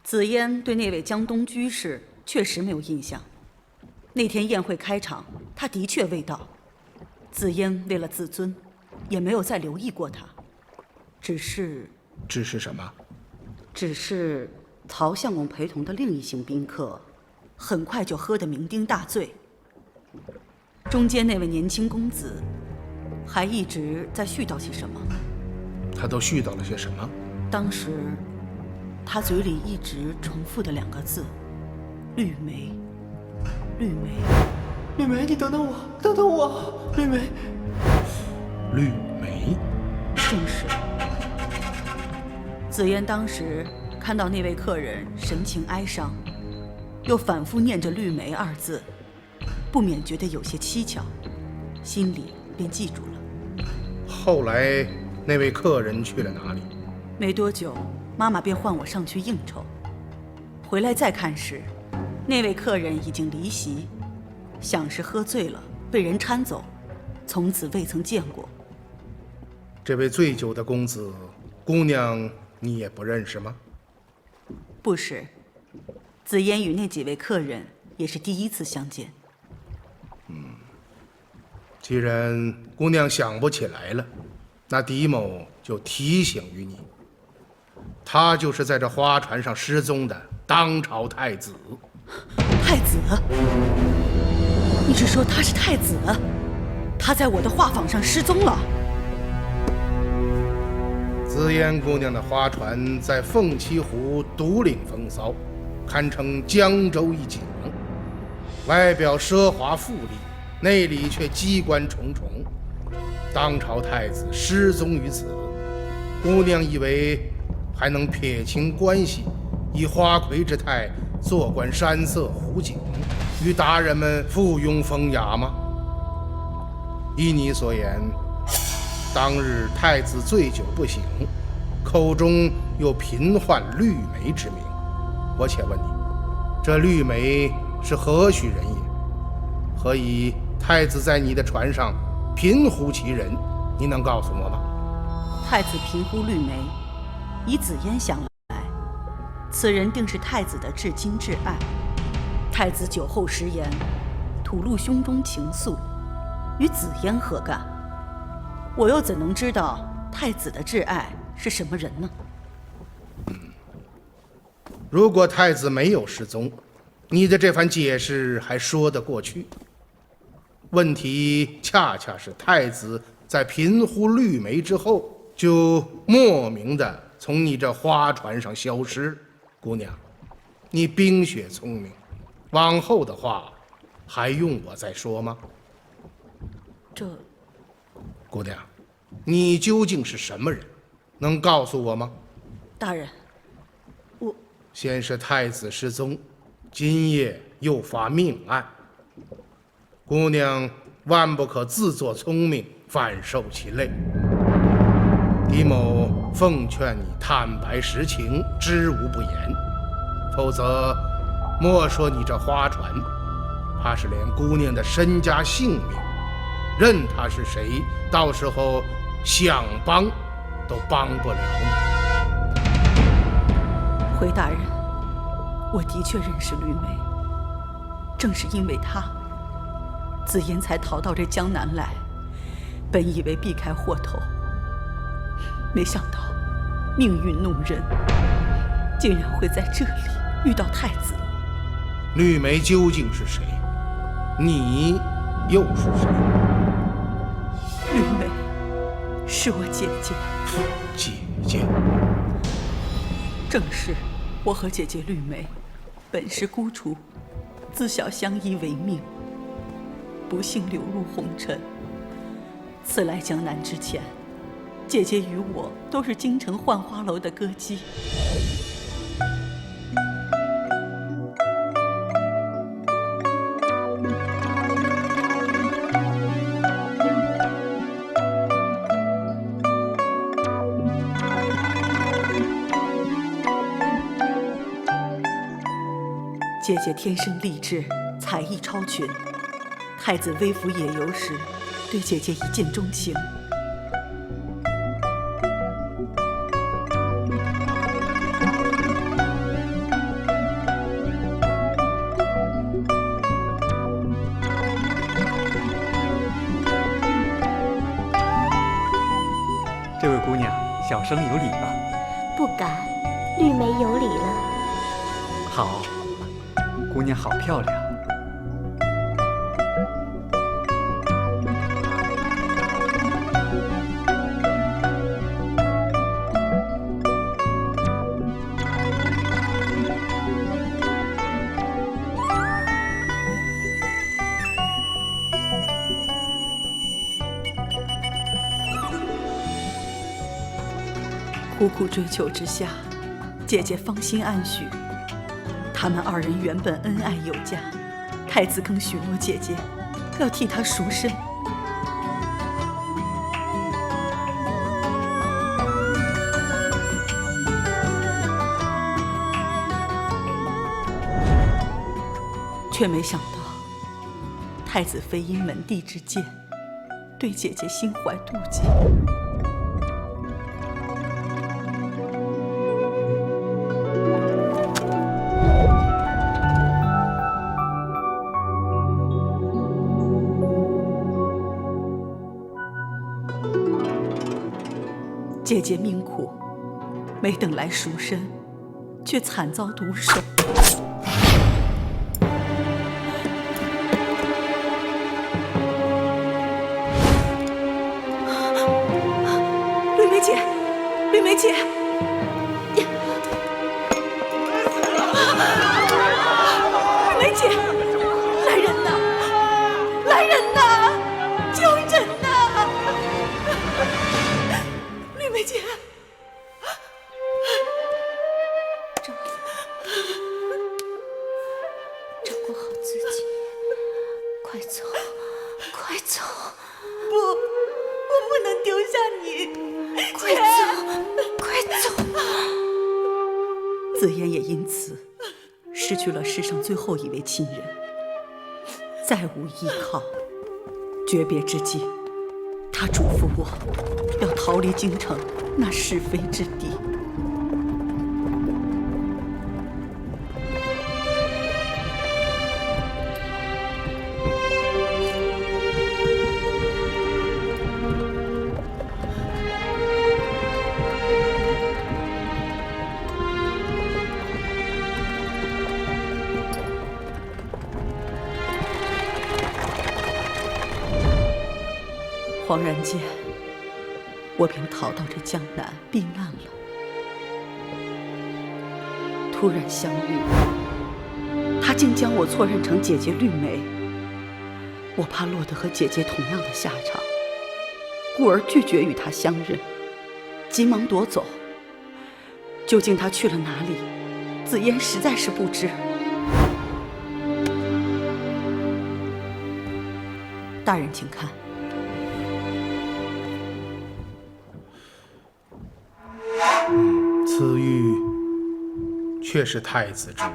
紫嫣对那位江东居士确实没有印象。那天宴会开场，他的确未到。紫嫣为了自尊，也没有再留意过他。只是什么？只是曹相公陪同的另一行宾客，很快就喝得酩酊大醉。中间那位年轻公子，还一直在絮叨些什么。他都絮叨了些什么？当时，他嘴里一直重复的2个字：绿梅，绿梅，绿梅，你等等我，等等我，绿梅，绿梅，正是。紫嫣当时看到那位客人神情哀伤，又反复念着绿梅2字，不免觉得有些蹊跷，心里便记住了。后来那位客人去了哪里？没多久，妈妈便唤我上去应酬。回来再看时，那位客人已经离席，想是喝醉了被人搀走，从此未曾见过。这位醉酒的公子，姑娘你也不认识吗？不是，紫嫣与那几位客人也是第一次相见。既然姑娘想不起来了，那狄某就提醒于你，他就是在这花船上失踪的当朝太子。太子？你是说他是太子？他在我的画舫上失踪了？紫嫣姑娘的花船在凤栖湖独领风骚，堪称江州一景，外表奢华富丽，内里却机关重重。当朝太子失踪于此，姑娘以为还能撇清关系，以花魁之态坐观山色湖景，与达人们附庸风雅吗？依你所言，当日太子醉酒不醒，口中又频唤绿梅之名。我且问你，这绿梅是何许人也？何以太子在你的船上频呼其人？你能告诉我吗？太子频呼绿梅，以紫嫣想来，此人定是太子的至亲至爱。太子酒后食言，吐露胸中情愫，与紫嫣何干？我又怎能知道太子的挚爱是什么人呢？如果太子没有失踪，你的这番解释还说得过去。问题恰恰是太子在频呼绿梅之后，就莫名的从你这花船上消失。姑娘，你冰雪聪明，往后的话还用我再说吗？姑娘，你究竟是什么人？能告诉我吗？大人，我先是太子失踪，今夜又发命案，姑娘万不可自作聪明，反受其累。狄某奉劝你坦白实情，知无不言，否则莫说你这花船，怕是连姑娘的身家性命，任他是谁，到时候想帮都帮不了你。回大人，我的确认识绿梅，正是因为他，紫嫣才逃到这江南来。本以为避开祸头，没想到命运弄人，竟然会在这里遇到太子。绿梅究竟是谁？你又是谁？绿梅是我姐姐。姐姐？正是，我和姐姐绿梅本是孤雏，自小相依为命，不幸流入红尘。此来江南之前，姐姐与我都是京城浣花楼的歌姬。姐姐天生丽质，才艺超群。太子微服野游时，对姐姐一见钟情。这位姑娘，小生有礼吧？不敢，绿梅有礼了。好，姑娘好漂亮。苦苦追求之下，姐姐芳心暗许。他们二人原本恩爱有加，太子更许诺姐姐要替他赎身。却没想到，太子非因门第之见，对姐姐心怀妒忌。姐姐命苦，没等来赎身，却惨遭毒手。绿梅姐，绿梅姐！绿梅姐，来人呐！来人呐！救人呐！绿梅姐，照顾好自己，快走，快走！不，我不能丢下你，快走，快走！紫嫣也因此失去了世上最后一位亲人，再无依靠。诀别之际，他嘱咐我要逃离京城那是非之地。恍然间，我便逃到这江南避难了。突然相遇，他竟将我错认成姐姐绿梅。我怕落得和姐姐同样的下场，故而拒绝与他相认，急忙夺走。究竟他去了哪里，紫嫣实在是不知。大人请看。此玉确是太子之物，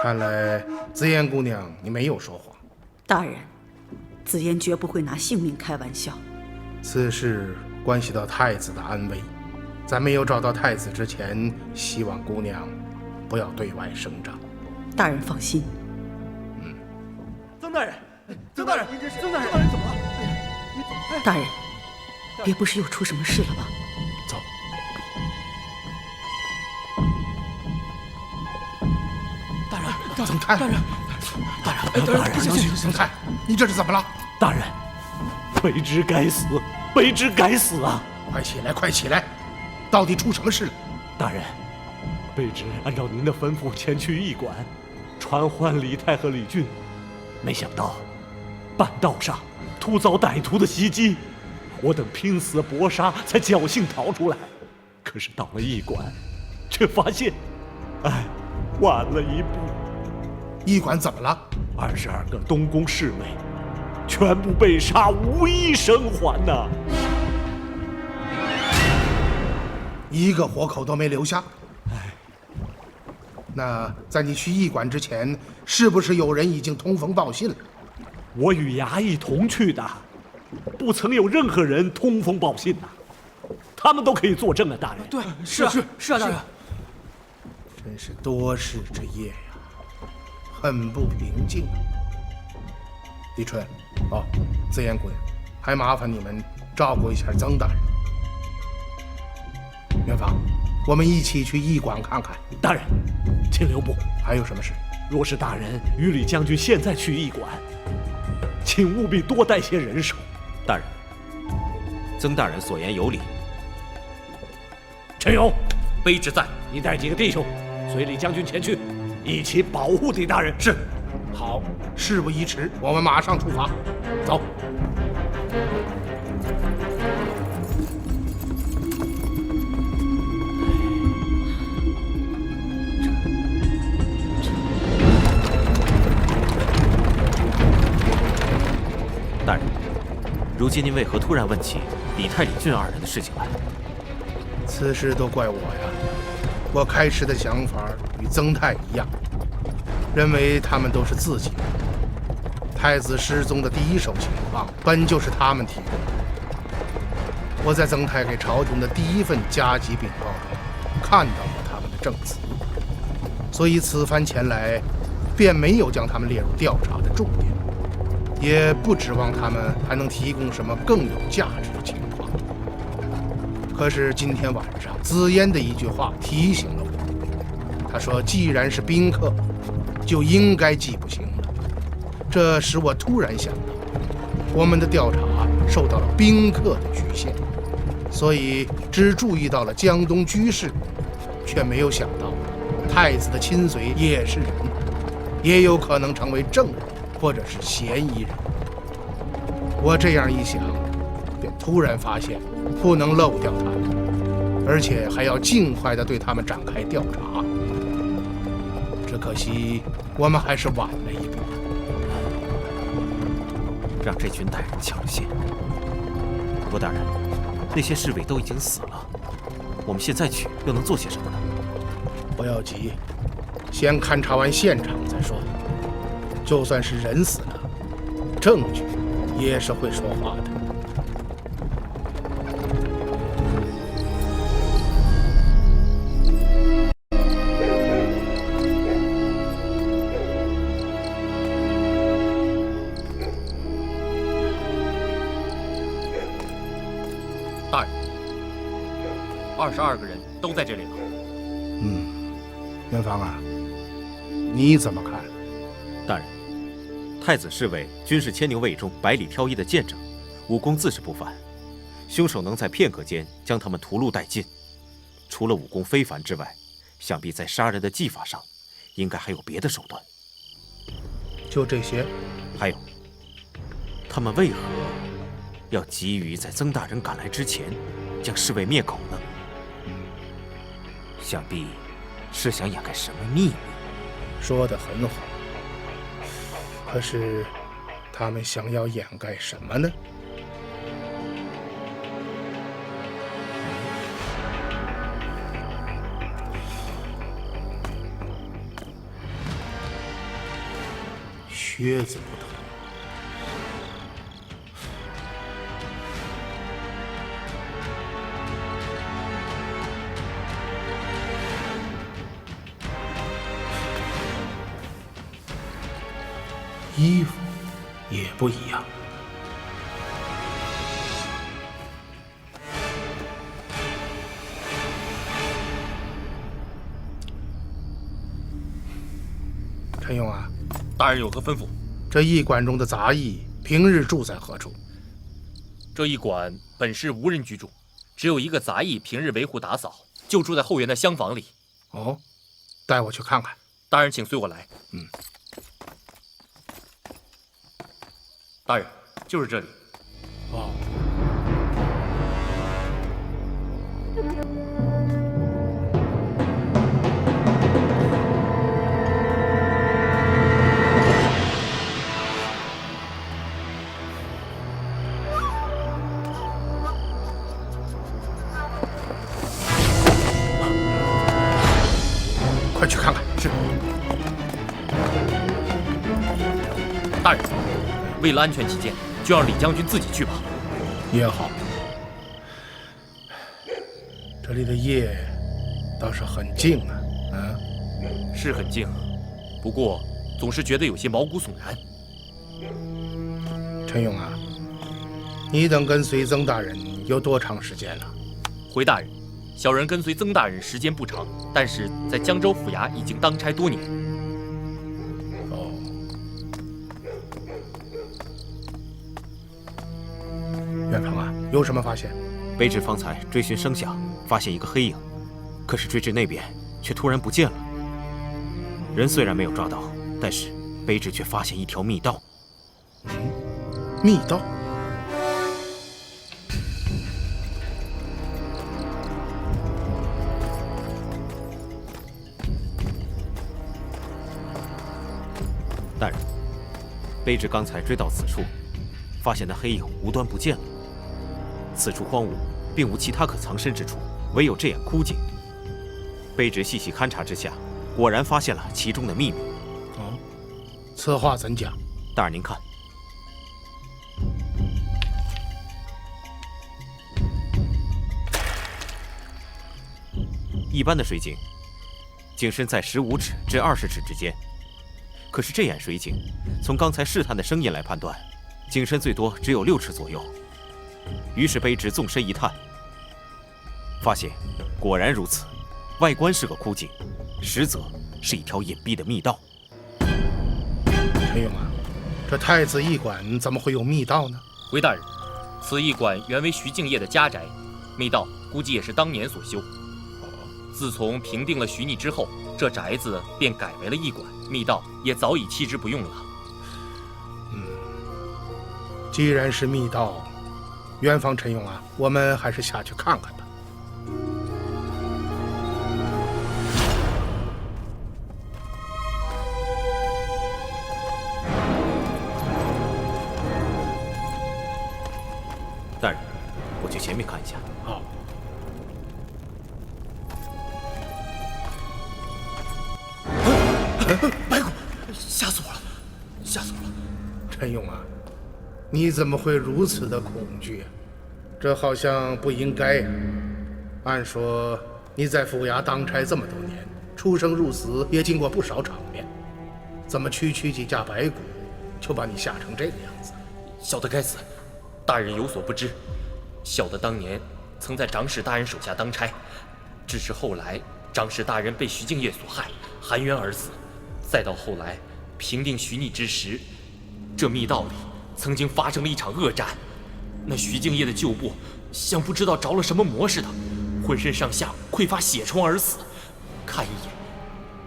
看来紫嫣姑娘你没有说谎。大人，紫嫣绝不会拿性命开玩笑。此事关系到太子的安危，在没有找到太子之前，希望姑娘不要对外声张。大人放心，大人，曾大人怎么了？大人，别不是又出什么事了吧？走。大人，曾泰，大人，曾泰，你这是怎么了？大人，卑职该死，卑职该死啊！快起来，快起来！到底出什么事了？大人，卑职按照您的吩咐前去驿馆，传唤李泰和李俊，没想到半道上突遭歹徒的袭击，我等拼死搏杀才侥幸逃出来。可是到了驿馆，却发现，晚了一步。驿馆怎么了？22个东宫侍卫全部被杀，无一生还呐！一个活口都没留下。那在你去驿馆之前，是不是有人已经通风报信了？我与衙役同去的，不曾有任何人通风报信呐。他们都可以作证啊，大人。对，是啊，大人。真是多事之夜呀，很不平静啊。李春，紫烟姑娘，还麻烦你们照顾一下曾大人。元芳，我们一起去驿馆看看。大人，请留步。还有什么事？若是大人与李将军现在去驿馆，请务必多带些人手。大人，曾大人所言有理。陈勇，卑职在。你带几个弟兄随李将军前去，一起保护李大人。是。好，事不宜迟，我们马上出发。走。大人，如今您为何突然问起李泰、李俊二人的事情来？此事都怪我呀！我开始的想法与曾泰一样，认为他们都是自己人。太子失踪的第一手情况本就是他们提供的。我在曾泰给朝廷的第一份加急禀报中看到过他们的证词，所以此番前来，便没有将他们列入调查的重点。也不指望他们还能提供什么更有价值的情况。可是今天晚上，紫嫣的一句话提醒了我。她说：“既然是宾客，就应该记不清了。”这使我突然想到，我们的调查受到了宾客的局限，所以只注意到了江东居士，却没有想到太子的亲随也是人，也有可能成为证人。或者是嫌疑人。我这样一想，便突然发现不能漏掉他们，而且还要尽快地对他们展开调查。只可惜我们还是晚了一步。让这群歹人抢了先。郭大人，那些侍卫都已经死了，我们现在去又能做些什么呢？不要急，先勘察完现场再说。就算是人死了，证据也是会说话的。大人，22个人都在这里了。元芳啊，你怎么看？大人，太子侍卫均是牵牛卫中百里挑一的剑者，武功自是不凡。凶手能在片刻间将他们屠戮殆尽，除了武功非凡之外，想必在杀人的技法上，应该还有别的手段。就这些？还有，他们为何要急于在曾大人赶来之前将侍卫灭口呢？想必是想掩盖什么秘密。说得很好。可是，他们想要掩盖什么呢？靴子不同。衣服也不一样。陈勇啊，大人有何吩咐？这驿馆中的杂役平日住在何处？这驿馆本是无人居住，只有一个杂役平日维护打扫，就住在后园的厢房里。哦，带我去看看。大人，请随我来。大人，就是这里。哦。快去看看。是。大人，为了安全起见，就让李将军自己去吧。也好。这里的夜倒是很静啊。是很静，不过总是觉得有些毛骨悚然。陈勇啊，你等跟随曾大人有多长时间了？回大人，小人跟随曾大人时间不长，但是在江州府衙已经当差多年。哦。远方啊，有什么发现？卑职方才追寻声响，发现一个黑影，可是追至那边却突然不见了。人虽然没有抓到，但是卑职却发现一条密道。密道？大人，卑职刚才追到此处，发现那黑影无端不见了。此处荒芜，并无其他可藏身之处，唯有这样枯井。卑职细细勘察之下，果然发现了其中的秘密。哦，此话怎讲？大人您看，一般的水井，井深在15尺至20尺之间。可是这眼水井，从刚才试探的声音来判断，井深最多只有6尺左右。于是卑职纵身一探，发现果然如此，外观是个枯井，实则是一条隐蔽的密道。陈勇啊，这太子驿馆怎么会有密道呢？回大人，此驿馆原为徐敬业的家宅，密道估计也是当年所修。自从平定了徐逆之后，这宅子便改为了驿馆，密道也早已弃之不用了。既然是密道，远方陈勇啊，我们还是下去看看吧。大人，我去前面看一下。好。白骨，吓死我了，吓死我了！陈勇啊，你怎么会如此的恐惧？这好像不应该呀。按说你在府衙当差这么多年，出生入死也经过不少场面，怎么区区几架白骨，就把你吓成这个样子？小的该死，大人有所不知，小的当年曾在长史大人手下当差，只是后来长史大人被徐敬业所害，含冤而死。再到后来平定徐逆之时，这密道里曾经发生了一场恶战，那徐敬业的旧部像不知道着了什么魔似的，浑身上下溃发血疮而死，看一眼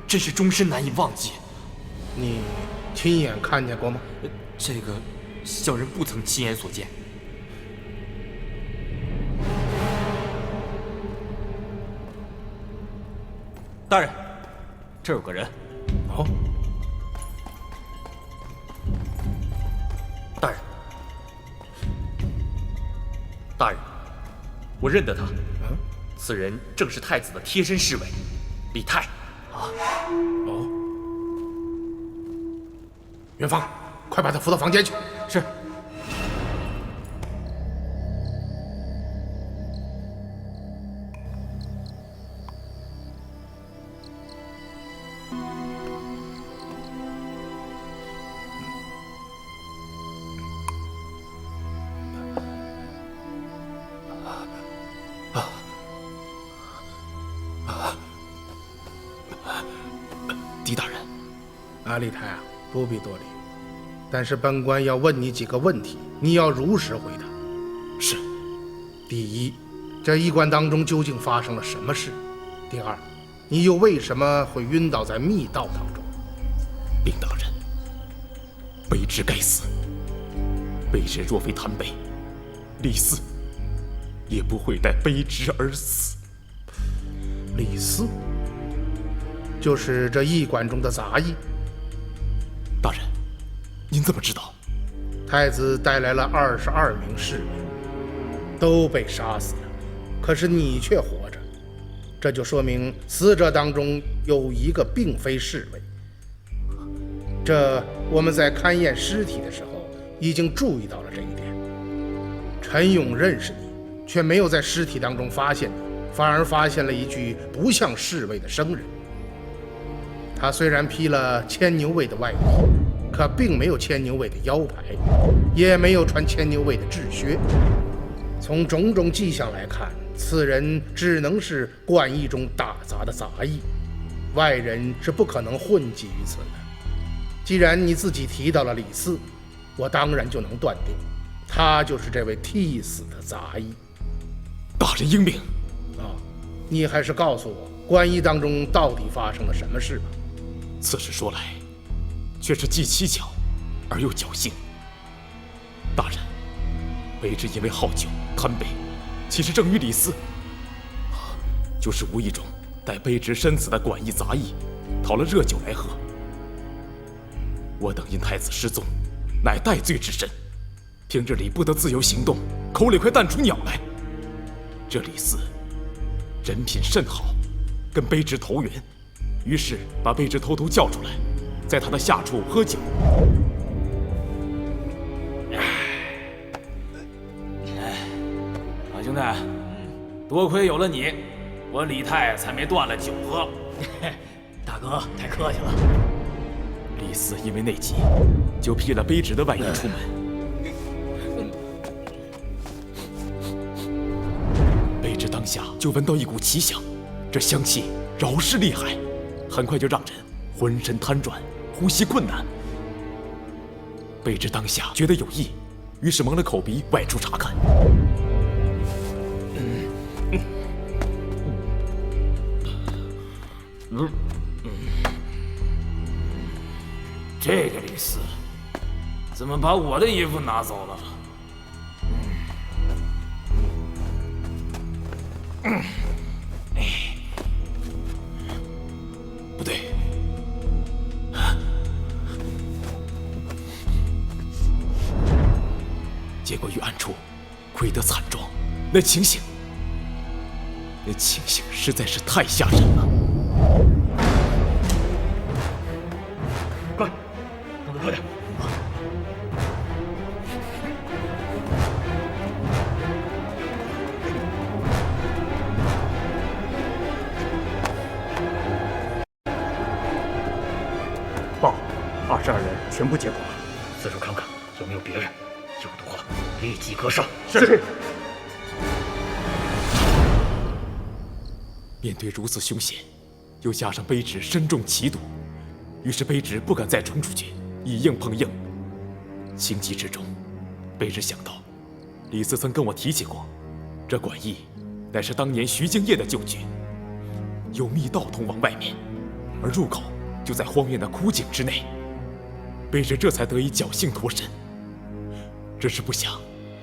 真是终身难以忘记。你亲眼看见过吗？这个小人不曾亲眼所见。大人，这儿有个人。哦，大人，大人，我认得他。此人正是太子的贴身侍卫，李泰。哦，元芳，快把他扶到房间去。是。阿力台啊，不必多礼。但是本官要问你几个问题，你要如实回答。是。第一，这驿馆当中究竟发生了什么事？第二，你又为什么会晕倒在密道当中？禀大人，卑职该死。卑职若非贪杯，李斯也不会待卑职而死。李斯，就是这驿馆中的杂役。大人，您怎么知道？太子带来了22名侍卫，都被杀死了，可是你却活着，这就说明死者当中有一个并非侍卫。这我们在勘验尸体的时候已经注意到了这一点。陈勇认识你，却没有在尸体当中发现你，反而发现了一具不像侍卫的生人。他虽然披了牵牛卫的外衣，可并没有牵牛卫的腰牌，也没有穿牵牛卫的制靴。从种种迹象来看，此人只能是馆驿中打杂的杂役，外人是不可能混迹于此的。既然你自己提到了李四，我当然就能断定，他就是这位替死的杂役。大人英明。你还是告诉我，馆驿当中到底发生了什么事吧。此事说来，却是既蹊跷而又侥幸。大人，卑职因为好酒贪杯，其实正与李斯，就是无意中带卑职身死的馆驿杂役，讨了热酒来喝。我等因太子失踪，乃戴罪之身，平日里不得自由行动，口里快淡出鸟来。这李斯人品甚好，跟卑职投缘，于是把卑职偷偷叫出来，在他的下处喝酒。老兄弟，多亏有了你，我李泰才没断了酒喝。大哥太客气了。李四因为内急，就披了卑职的外衣出门。卑职当下就闻到一股奇香，这香气饶是厉害，很快就让人浑身瘫软，呼吸困难。卑职当下觉得有异，于是蒙了口鼻外出查看。这个李四怎么把我的衣服拿走了？不对，结果于暗处窥得惨状，那情形实在是太吓人了。快，动作快点！报，22人全部结果了，四处看看有没有别人，有的话立即格杀。是。面对如此凶险，又加上卑职身中奇毒，于是卑职不敢再冲出去，以硬碰硬。情急之中，卑职想到，李四曾跟我提起过，这馆驿乃是当年徐敬业的旧居，有密道通往外面，而入口就在荒原的枯井之内。卑职这才得以侥幸脱身。只是不想，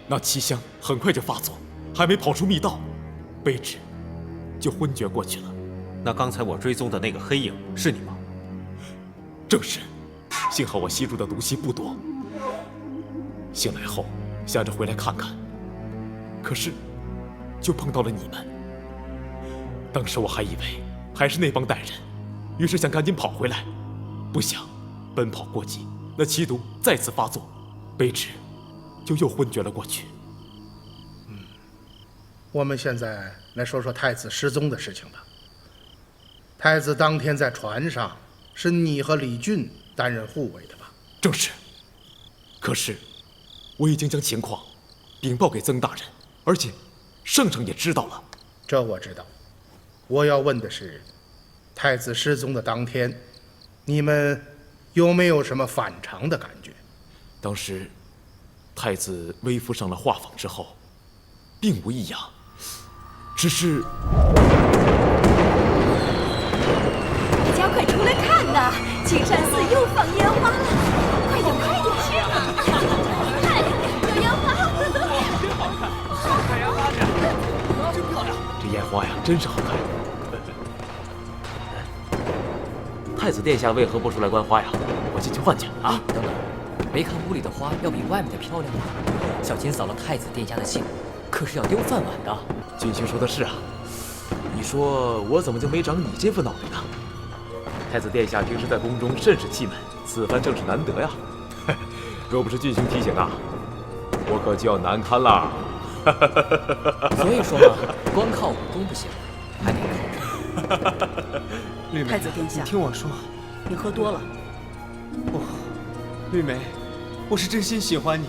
那奇香很快就发作，还没跑出密道，卑职就昏厥过去了。那刚才我追踪的那个黑影是你吗？正是，幸好我吸入的毒气不多。醒来后想着回来看看，可是就碰到了你们。当时我还以为还是那帮歹人，于是想赶紧跑回来，不想奔跑过急，那奇毒再次发作，卑职就又昏厥了过去。我们现在来说说太子失踪的事情吧。太子当天在船上，是你和李俊担任护卫的吧？正是。可是我已经将情况禀报给曾大人，而且圣上也知道了。这我知道。我要问的是，太子失踪的当天，你们有没有什么反常的感觉？当时，太子微服上了画舫之后，并无异样，只是……大家快出来看呐！青山寺又放烟花了，快点快点去啊！看，有烟花，真好看！看烟花去，真漂亮！这烟花呀，真是好看。太子殿下为何不出来观花呀？我进去换去啊！等等，没看屋里的花要比外面的漂亮吗？小金扫了太子殿下的兴，可是要丢饭碗的。君兄说的是啊，你说我怎么就没长你这副脑袋呢？太子殿下平时在宫中甚是气闷，此番正是难得呀。若不是君兄提醒啊，我可就要难堪了。所以说嘛，光靠武功不行，还得靠人。绿梅，太子殿下，你听我说，你喝多了。绿梅，我是真心喜欢你。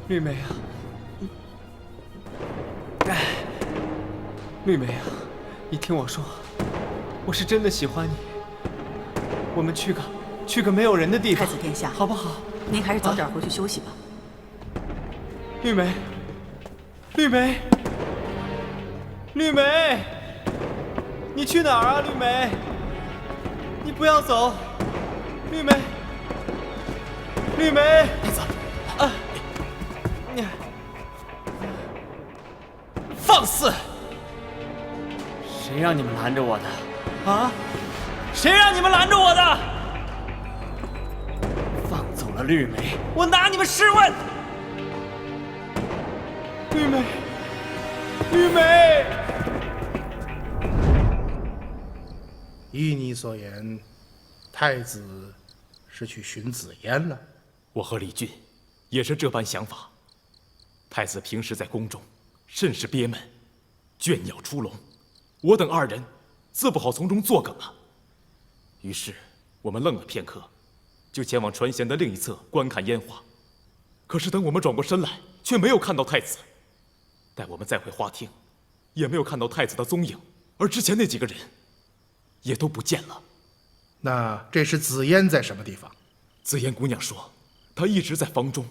绿梅啊，绿梅啊，你听我说，我是真的喜欢你。我们去个没有人的地方。太子殿下，好不好？您还是早点回去休息吧。绿梅，绿梅，绿梅，你去哪儿啊？绿梅，你不要走，绿梅，绿梅，太子，啊，你放肆！谁让你们拦着我的？啊？谁让你们拦着我的？放走了绿梅，我拿你们试问！绿梅，绿梅。依你所言，太子是去寻紫嫣了。我和李俊也是这般想法。太子平时在宫中甚是憋闷，倦鸟出笼，我等二人自不好从中作梗啊。于是我们愣了片刻，就前往传贤的另一侧观看烟花。可是等我们转过身来，却没有看到太子。待我们再回花厅，也没有看到太子的踪影，而之前那几个人也都不见了。那这时紫嫣在什么地方？紫嫣姑娘说，她一直在房中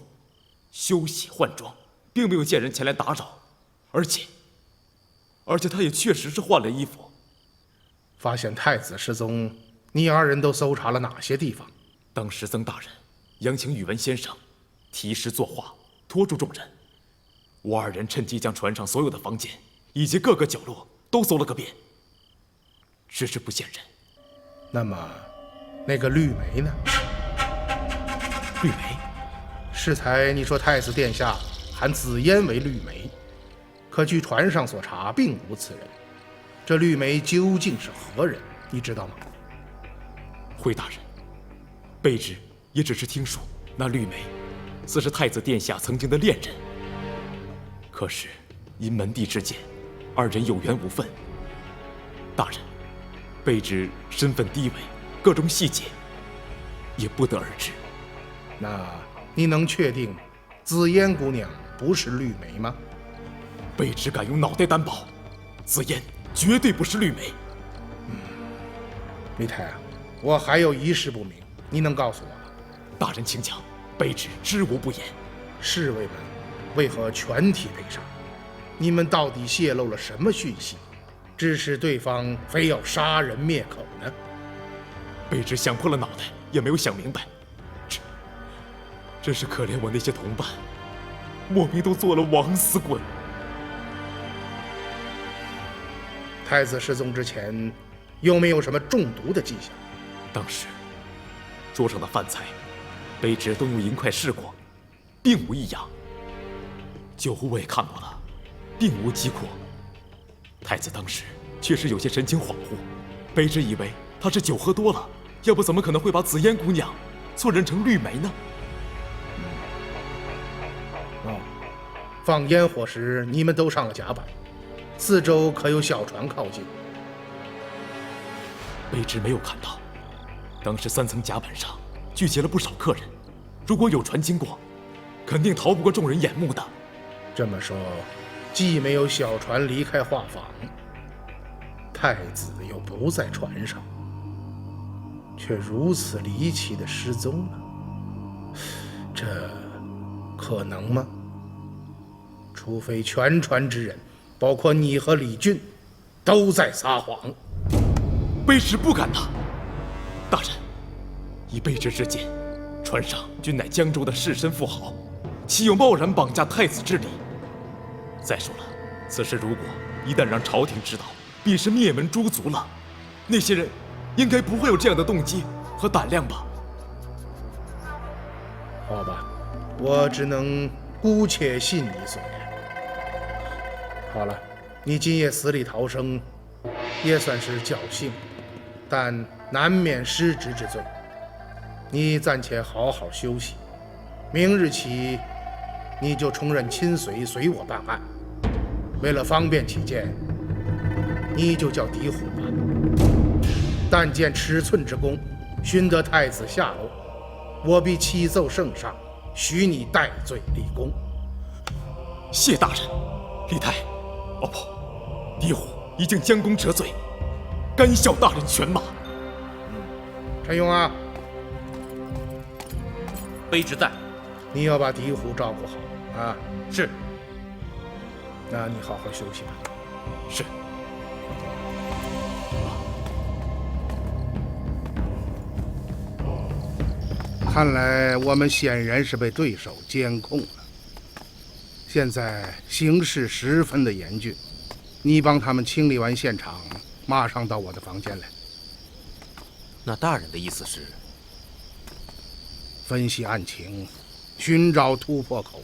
休息换装，并没有见人前来打扰，而且她也确实是换了衣服。发现太子失踪，你二人都搜查了哪些地方？当时曾大人央请宇文先生题诗作画，拖住众人。我二人趁机将船上所有的房间以及各个角落都搜了个遍，迟迟不见人。那么，那个绿梅呢？绿梅，适才你说太子殿下喊紫嫣为绿梅，可据船上所查，并无此人。这绿梅究竟是何人？你知道吗？回大人，卑职也只是听说那绿梅似是太子殿下曾经的恋人。可是因门第之间，二人有缘无分。大人，卑职身份低微，各种细节也不得而知。那你能确定紫嫣姑娘不是绿梅吗？卑职敢用脑袋担保，紫嫣绝对不是绿梅。李太啊，我还有一事不明，你能告诉我吗？大人请讲，卑职知无不言。侍卫们为何全体被杀？你们到底泄露了什么讯息，致使对方非要杀人灭口呢？卑职想破了脑袋，也没有想明白。真是可怜我那些同伴，莫名都做了枉死鬼。太子失踪之前，有没有什么中毒的迹象？当时桌上的饭菜，卑职都用银块试过，并无异样。酒壶我也看过了，并无饥渴。太子当时确实有些神情恍惚，卑职以为他是酒喝多了，要不怎么可能会把紫嫣姑娘错认成绿梅呢？放烟火时，你们都上了甲板，四周可有小船靠近？卑职没有看到。当时3层甲板上聚集了不少客人，如果有船经过，肯定逃不过众人眼目的。这么说，既没有小船离开画舫，太子又不在船上，却如此离奇的失踪了，这可能吗？除非全船之人，包括你和李俊，都在撒谎。卑职不敢呐，大人，以卑职之见，船上均乃江州的士绅富豪，岂有贸然绑架太子之理？再说了，此事如果一旦让朝廷知道，必是灭门诛族了。那些人应该不会有这样的动机和胆量吧？好吧，我只能姑且信你所言。好了，你今夜死里逃生，也算是侥幸，但难免失职之罪。你暂且好好休息，明日起你就充任亲随，随我办案。为了方便起见，你就叫狄虎吧。但见尺寸之功，寻得太子下落，我必启奏圣上，许你戴罪立功。谢大人。李太，哦不，狄虎已经将功折罪，甘效大人犬马。陈勇啊，卑职在。你要把狄虎照顾好啊。是。那你好好休息吧。是。看来我们显然是被对手监控了。现在形势十分的严峻，你帮他们清理完现场，马上到我的房间来。那大人的意思是？分析案情，寻找突破口。